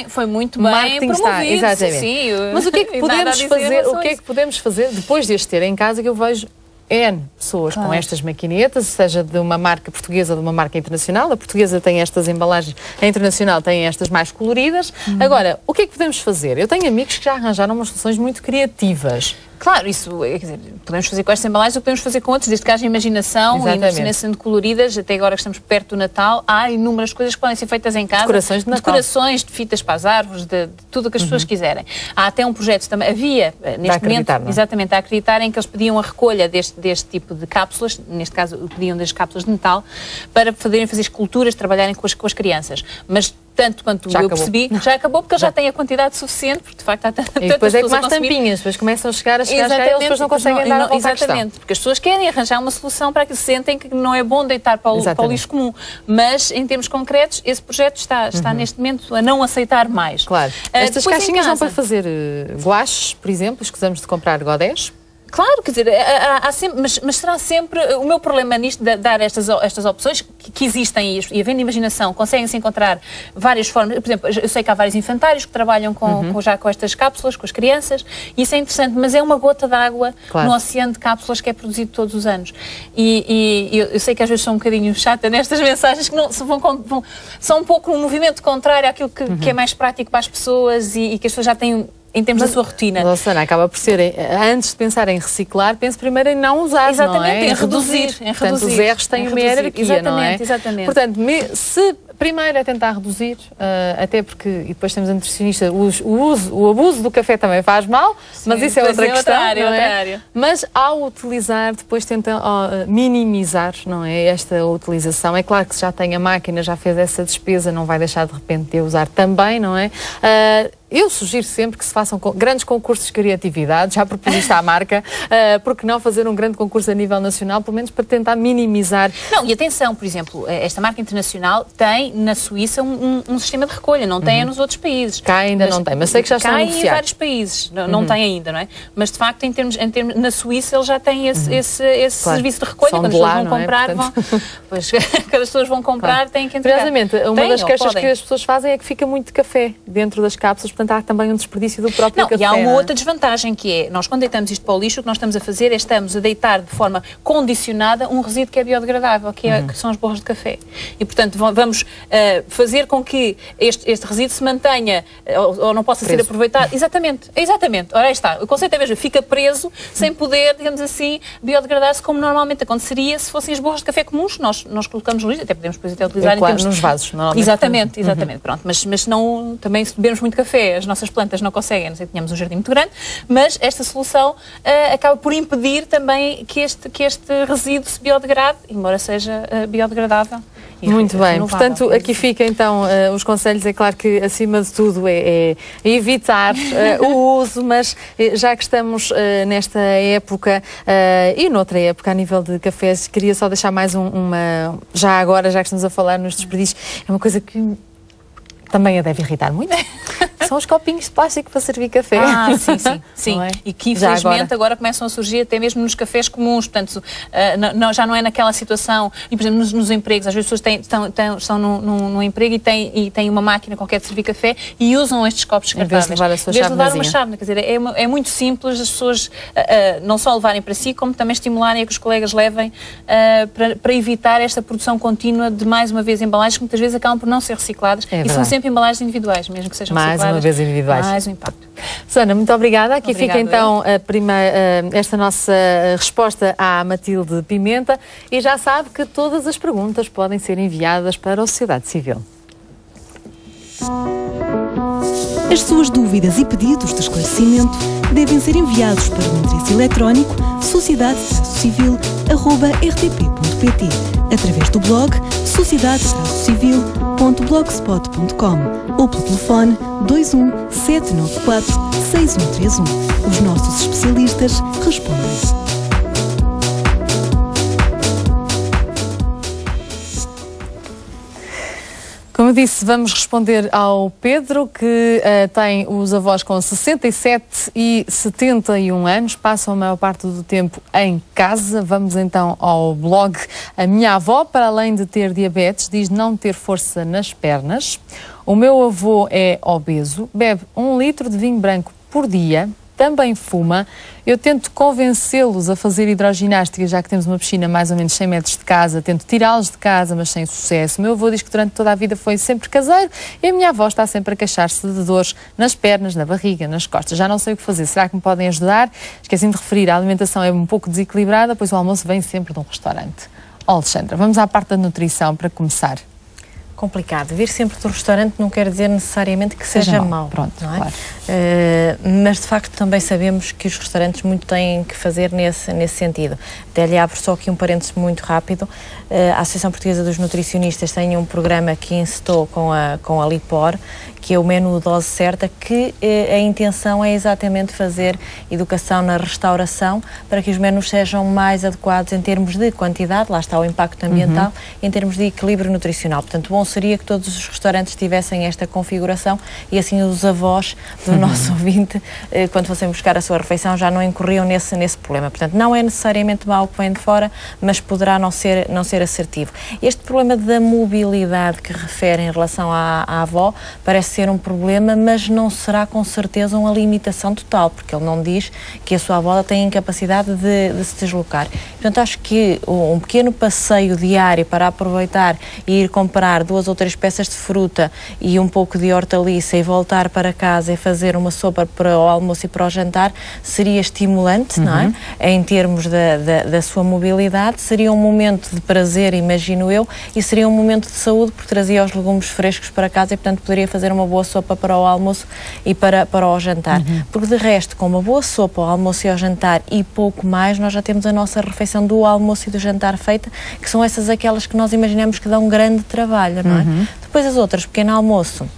foi muito bem promovido. Exatamente. Sim, mas o que é que podemos fazer? O que é que podemos fazer depois de as ter em casa, que eu vejo N pessoas com estas maquinetas, seja de uma marca portuguesa ou de uma marca internacional. A portuguesa tem estas embalagens, a internacional tem estas mais coloridas. Agora, o que é que podemos fazer? Eu tenho amigos que já arranjaram umas soluções muito criativas. Claro, isso, quer dizer, podemos fazer com estas embalagens ou podemos fazer com outras, desde que haja imaginação e ainda sendo coloridas. Até agora que estamos perto do Natal, há inúmeras coisas que podem ser feitas em casa. Decorações de Natal. Decorações de fitas para as árvores, de tudo o que as pessoas quiserem. Há até um projeto também, havia neste momento, exatamente, a acreditar em que eles pediam a recolha deste tipo de cápsulas, neste caso pediam das cápsulas de metal, para poderem fazer esculturas, trabalharem com as crianças. Mas tanto quanto eu percebi, já acabou porque eles já têm a quantidade suficiente, porque de facto há tantas pessoas a consumir. E depois é como as tampinhas, depois começam a chegar e eles depois não conseguem dar a volta à questão. Exatamente, porque as pessoas querem arranjar uma solução para que sentem que não é bom deitar para o lixo comum, mas em termos concretos esse projeto está neste momento a não aceitar mais. Claro. Estas caixinhas são para fazer guaches, por exemplo, escusamos de comprar godés. Claro, quer dizer, há sempre, mas será sempre o meu problema nisto de dar estas opções que existem e havendo imaginação, conseguem-se encontrar várias formas. Por exemplo, eu sei que há vários infantários que trabalham já com estas cápsulas, com as crianças, e isso é interessante, mas é uma gota de água no oceano de cápsulas que é produzido todos os anos. E eu sei que às vezes sou um bocadinho chata nestas mensagens que são um pouco um movimento contrário àquilo que é mais prático para as pessoas e que as pessoas já têm em termos da sua rotina. Susana, acaba por ser, antes de pensar em reciclar, pense primeiro em não usar, exatamente, não é? Em reduzir. Portanto, os erros têm uma hierarquia, não é? Exatamente. Portanto, se primeiro é tentar reduzir, até porque, e depois temos a nutricionista, o abuso do café também faz mal, mas isso é outra questão, não é? Mas ao utilizar, depois tenta minimizar, não é? Esta utilização. É claro que se já tem a máquina, já fez essa despesa, não vai deixar de repente de usar também, não é? Eu sugiro sempre que se façam grandes concursos de criatividade, já propus isto à marca, porque não fazer um grande concurso a nível nacional, pelo menos para tentar minimizar. Não, e atenção, por exemplo, esta marca internacional tem na Suíça um sistema de recolha, não tem nos outros países. Cá ainda não tem, mas sei que já estão negociados. Cá em vários países, não tem ainda, não é? Mas de facto, em termos, na Suíça eles já têm esse serviço de recolha, quando as pessoas vão comprar, pois, quando as pessoas vão comprar têm que entregar. Curiosamente, uma das queixas que as pessoas fazem é que fica muito café dentro das cápsulas, portanto há também um desperdício do próprio café. E há uma outra desvantagem que é, nós quando deitamos isto para o lixo, o que nós estamos a fazer é estamos a deitar de forma condicionada um resíduo que é biodegradável, que são as borras de café. E portanto vamos fazer com que este resíduo se mantenha ou não possa ser aproveitado. Exatamente. Ora aí está. O conceito é mesmo, fica preso sem poder, digamos assim, biodegradar-se como normalmente aconteceria se fossem as borras de café comuns, nós colocamos no lixo, até podemos depois utilizar em termos nos vasos, normalmente. Exatamente. Pronto, mas não, também se bebemos muito café, as nossas plantas não conseguem, a não ser que tenhamos um jardim muito grande, mas esta solução acaba por impedir também que este resíduo se biodegrade, embora seja biodegradável. Muito bem, portanto, aqui fica então os conselhos. É claro que, acima de tudo, é evitar o uso, mas já que estamos nesta época e noutra época, a nível de cafés, queria só deixar mais já agora, já que estamos a falar nos desperdícios, é uma coisa que também a deve irritar muito. São os copinhos de plástico para servir café. Sim. É? E que infelizmente agora começam a surgir até mesmo nos cafés comuns, portanto, já não é naquela situação, e por exemplo nos empregos, às vezes as pessoas estão num emprego e têm uma máquina qualquer de servir café e usam estes copos descartáveis. Em vez de levar uma chávena, quer dizer, é muito simples as pessoas não só levarem para si, como também estimularem a que os colegas levem para evitar esta produção contínua de, mais uma vez, embalagens que muitas vezes acabam por não ser recicladas e são sempre embalagens individuais, mesmo que sejam recicladas. Mais uma vez individuais. Mais um impacto. Susana, muito obrigada. Aqui fica então esta nossa resposta à Matilde Pimenta e já sabe que todas as perguntas podem ser enviadas para a Sociedade Civil. As suas dúvidas e pedidos de esclarecimento devem ser enviados para o endereço eletrónico sociedade-civil@rtp.pt através do blog sociedade-civil.blogspot.com ou pelo telefone 21 794 6131. Os nossos especialistas respondem. Como disse, vamos responder ao Pedro, que tem os avós com 67 e 71 anos, passam a maior parte do tempo em casa. Vamos então ao blog. A minha avó, para além de ter diabetes, diz não ter força nas pernas. O meu avô é obeso, bebe 1 litro de vinho branco por dia, também fuma. Eu tento convencê-los a fazer hidroginástica, já que temos uma piscina a mais ou menos 100 metros de casa. Tento tirá-los de casa, mas sem sucesso. O meu avô diz que durante toda a vida foi sempre caseiro e a minha avó está sempre a queixar-se de dores nas pernas, na barriga, nas costas. Já não sei o que fazer. Será que me podem ajudar? Esqueci-me de referir, a alimentação é um pouco desequilibrada, pois o almoço vem sempre de um restaurante. Alexandra, vamos à parte da nutrição para começar. Complicado. Vir sempre do restaurante não quer dizer necessariamente que seja mau. Pronto, não é? Claro. Mas de facto também sabemos que os restaurantes muito têm que fazer nesse sentido. Até lhe abro só aqui um parênteses muito rápido. A Associação Portuguesa dos Nutricionistas tem um programa que incitou com a Lipor, que é o menu Dose Certa, que a intenção é exatamente fazer educação na restauração para que os menus sejam mais adequados em termos de quantidade, lá está o impacto ambiental, em termos de equilíbrio nutricional. Portanto, bom seria que todos os restaurantes tivessem esta configuração e assim os avós do nosso ouvinte, quando fossem buscar a sua refeição, já não incorriam nesse problema. Portanto, não é necessariamente mau que vem de fora, mas poderá não ser assertivo. Este problema da mobilidade que refere em relação à avó parece ser um problema, mas não será com certeza uma limitação total, porque ele não diz que a sua avó tem incapacidade de se deslocar. Portanto, acho que um pequeno passeio diário para aproveitar e ir comprar 2 ou 3 peças de fruta e um pouco de hortaliça e voltar para casa e fazer uma sopa para o almoço e para o jantar seria estimulante, não é? Em termos da sua mobilidade, seria um momento de prazer, imagino eu, e seria um momento de saúde, porque trazia os legumes frescos para casa e, portanto, poderia fazer uma boa sopa para o almoço e para o jantar. Porque, de resto, com uma boa sopa ao almoço e ao jantar e pouco mais, nós já temos a nossa refeição do almoço e do jantar feita, que são aquelas que nós imaginamos que dão grande trabalho, não é? Depois as outras, pequeno almoço,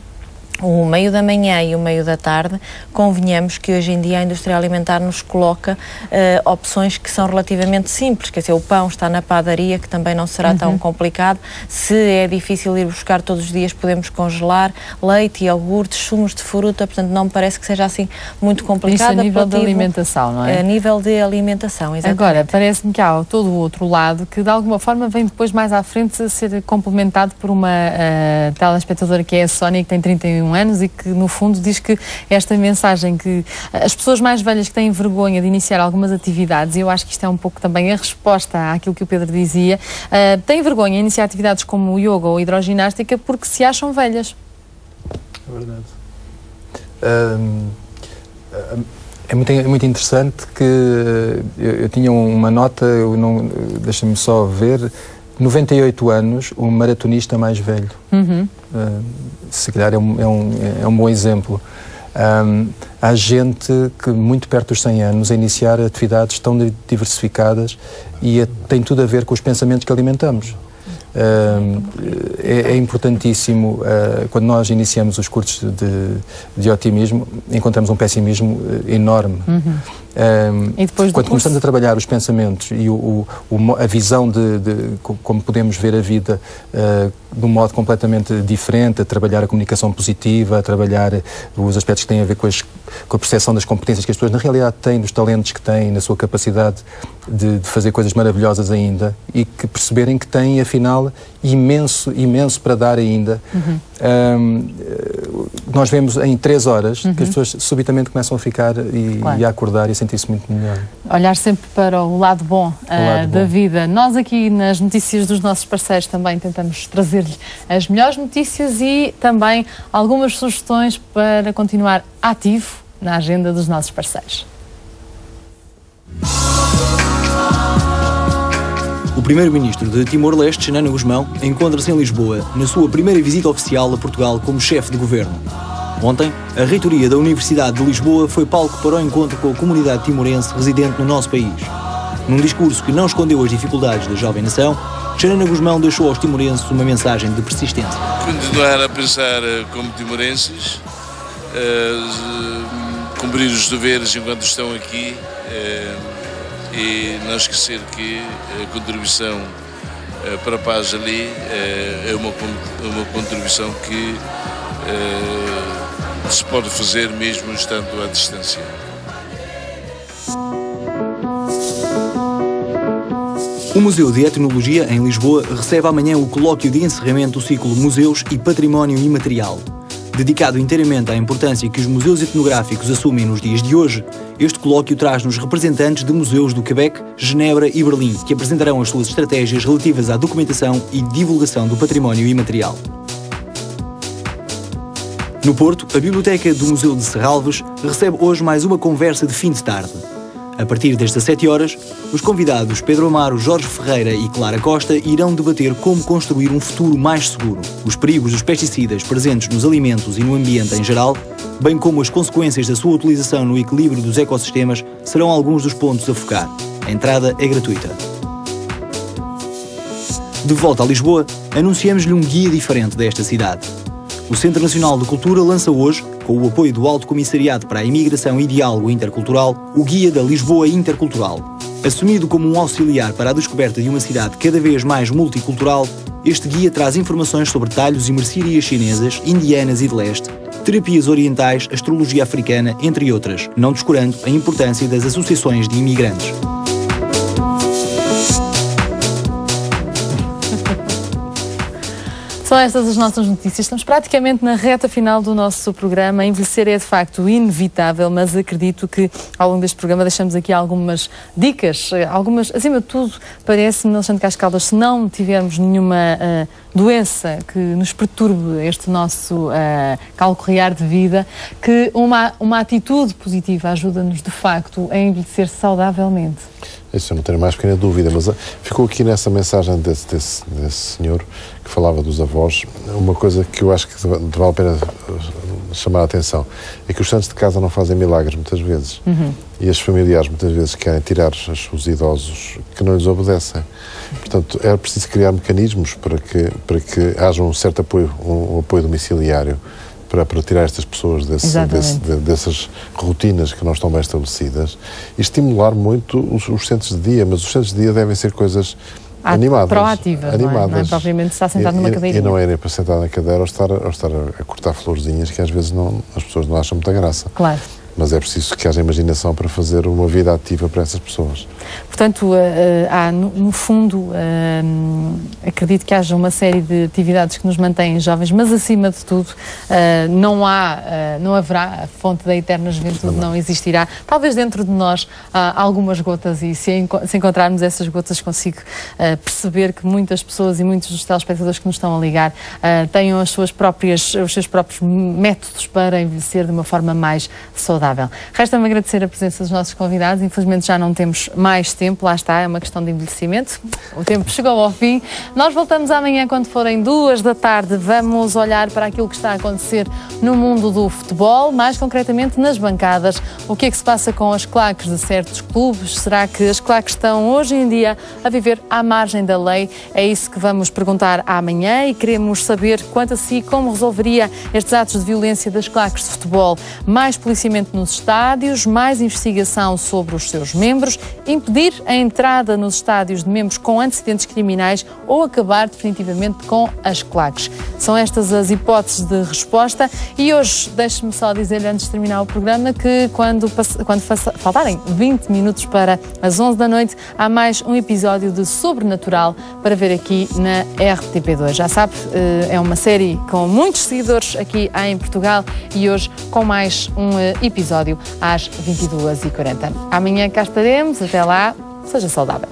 o meio da manhã e o meio da tarde, convenhamos que hoje em dia a indústria alimentar nos coloca opções que são relativamente simples, quer dizer, o pão está na padaria, que também não será tão complicado. Se é difícil ir buscar todos os dias, podemos congelar leite, iogurtes, sumos de fruta, portanto não me parece que seja assim muito complicado. Isso a nível de alimentação, não é? A nível de alimentação, exatamente. Agora, parece-me que há todo o outro lado que de alguma forma vem depois mais à frente a ser complementado por uma telespectadora que é a Sónia, que tem 31 anos e que no fundo diz que esta mensagem que as pessoas mais velhas que têm vergonha de iniciar algumas atividades, e eu acho que isto é um pouco também a resposta àquilo que o Pedro dizia, têm vergonha de iniciar atividades como o yoga ou hidroginástica porque se acham velhas. É verdade. É muito interessante que eu tinha uma nota, deixa-me só ver, 98 anos, o maratonista mais velho. Se calhar é um bom exemplo. Há gente que muito perto dos 100 anos a iniciar atividades tão diversificadas e tem tudo a ver com os pensamentos que alimentamos. É importantíssimo, quando nós iniciamos os cursos de otimismo, encontramos um pessimismo enorme. E depois quando começamos a trabalhar os pensamentos e a visão de como podemos ver a vida de um modo completamente diferente, a trabalhar a comunicação positiva, a trabalhar os aspectos que têm a ver com a percepção das competências que as pessoas na realidade têm, dos talentos que têm, na sua capacidade de fazer coisas maravilhosas ainda, e que perceberem que têm, afinal, imenso para dar ainda. Nós vemos em 3 horas que as pessoas subitamente começam a ficar e a acordar e a sentir-se muito melhor. Olhar sempre para o lado bom da vida. Nós aqui nas notícias dos nossos parceiros também tentamos trazer-lhe as melhores notícias e também algumas sugestões para continuar ativo na agenda dos nossos parceiros. O primeiro-ministro de Timor-Leste, Xanana Gusmão, encontra-se em Lisboa na sua primeira visita oficial a Portugal como chefe de governo. Ontem, a reitoria da Universidade de Lisboa foi palco para o encontro com a comunidade timorense residente no nosso país. Num discurso que não escondeu as dificuldades da jovem nação, Xanana Gusmão deixou aos timorenses uma mensagem de persistência. Continuar a pensar como timorenses, cumprir os deveres enquanto estão aqui, e não esquecer que a contribuição para a paz ali é uma contribuição que se pode fazer mesmo estando à distância. O Museu de Etnologia, em Lisboa, recebe amanhã o colóquio de encerramento do ciclo Museus e Património Imaterial. Dedicado inteiramente à importância que os museus etnográficos assumem nos dias de hoje, este colóquio traz-nos representantes de museus do Quebec, Genebra e Berlim, que apresentarão as suas estratégias relativas à documentação e divulgação do património imaterial. No Porto, a Biblioteca do Museu de Serralves recebe hoje mais uma conversa de fim de tarde. A partir destas 7 horas, os convidados Pedro Amaro, Jorge Ferreira e Clara Costa irão debater como construir um futuro mais seguro, os perigos dos pesticidas presentes nos alimentos e no ambiente em geral, bem como as consequências da sua utilização no equilíbrio dos ecossistemas, serão alguns dos pontos a focar. A entrada é gratuita. De volta a Lisboa, anunciamos-lhe um guia diferente desta cidade. O Centro Nacional de Cultura lança hoje, com o apoio do Alto Comissariado para a Imigração e Diálogo Intercultural, o Guia da Lisboa Intercultural. Assumido como um auxiliar para a descoberta de uma cidade cada vez mais multicultural, este guia traz informações sobre talhos e mercearias chinesas, indianas e de leste, terapias orientais, astrologia africana, entre outras, não descurando a importância das associações de imigrantes. São estas as nossas notícias. Estamos praticamente na reta final do nosso programa. Envelhecer é de facto inevitável, mas acredito que ao longo deste programa deixamos aqui algumas dicas, acima de tudo, parece-me, Alexandre Cascaldas, se não tivermos nenhuma doença que nos perturbe este nosso calcorrear de vida, que uma atitude positiva ajuda-nos de facto a envelhecer saudavelmente. Isso eu não tenho mais pequena dúvida, mas ficou aqui nessa mensagem desse senhor que falava dos avós, uma coisa que eu acho que vale a pena chamar a atenção, é que os santos de casa não fazem milagres muitas vezes. E as familiares muitas vezes querem tirar os idosos que não lhes obedecem. Portanto, é preciso criar mecanismos para que haja um certo apoio, um apoio domiciliário, para tirar estas pessoas dessas rotinas que não estão bem estabelecidas e estimular muito os centros de dia, mas os centros de dia devem ser coisas animadas. Proativas, não é propriamente estar sentado numa cadeirinha. E não é nem para sentar na cadeira ou estar a cortar florzinhas que às vezes as pessoas não acham muita graça. Claro. Mas é preciso que haja imaginação para fazer uma vida ativa para essas pessoas. Portanto, há, no fundo, acredito que haja uma série de atividades que nos mantêm jovens, mas acima de tudo, não haverá, a fonte da eterna juventude não existirá. Talvez dentro de nós há algumas gotas e se encontrarmos essas gotas consigo perceber que muitas pessoas e muitos dos telespectadores que nos estão a ligar tenham os seus próprios métodos para envelhecer de uma forma mais saudável. Resta-me agradecer a presença dos nossos convidados. Infelizmente já não temos mais mais tempo, lá está, é uma questão de envelhecimento. O tempo chegou ao fim. Nós voltamos amanhã quando forem 2 da tarde. Vamos olhar para aquilo que está a acontecer no mundo do futebol, mais concretamente nas bancadas. O que é que se passa com as claques de certos clubes? Será que as claques estão hoje em dia a viver à margem da lei? É isso que vamos perguntar amanhã e queremos saber quanto a si como resolveria estes atos de violência das claques de futebol. Mais policiamento nos estádios, mais investigação sobre os seus membros, impedir a entrada nos estádios de membros com antecedentes criminais ou acabar definitivamente com as claques. São estas as hipóteses de resposta e hoje, deixe-me só dizer-lhe antes de terminar o programa que quando faltarem 20 minutos para as 11 da noite, há mais um episódio de Sobrenatural para ver aqui na RTP2. Já sabe, é uma série com muitos seguidores aqui em Portugal e hoje com mais um episódio às 22h40. Amanhã cá estaremos. Até lá, seja saudável.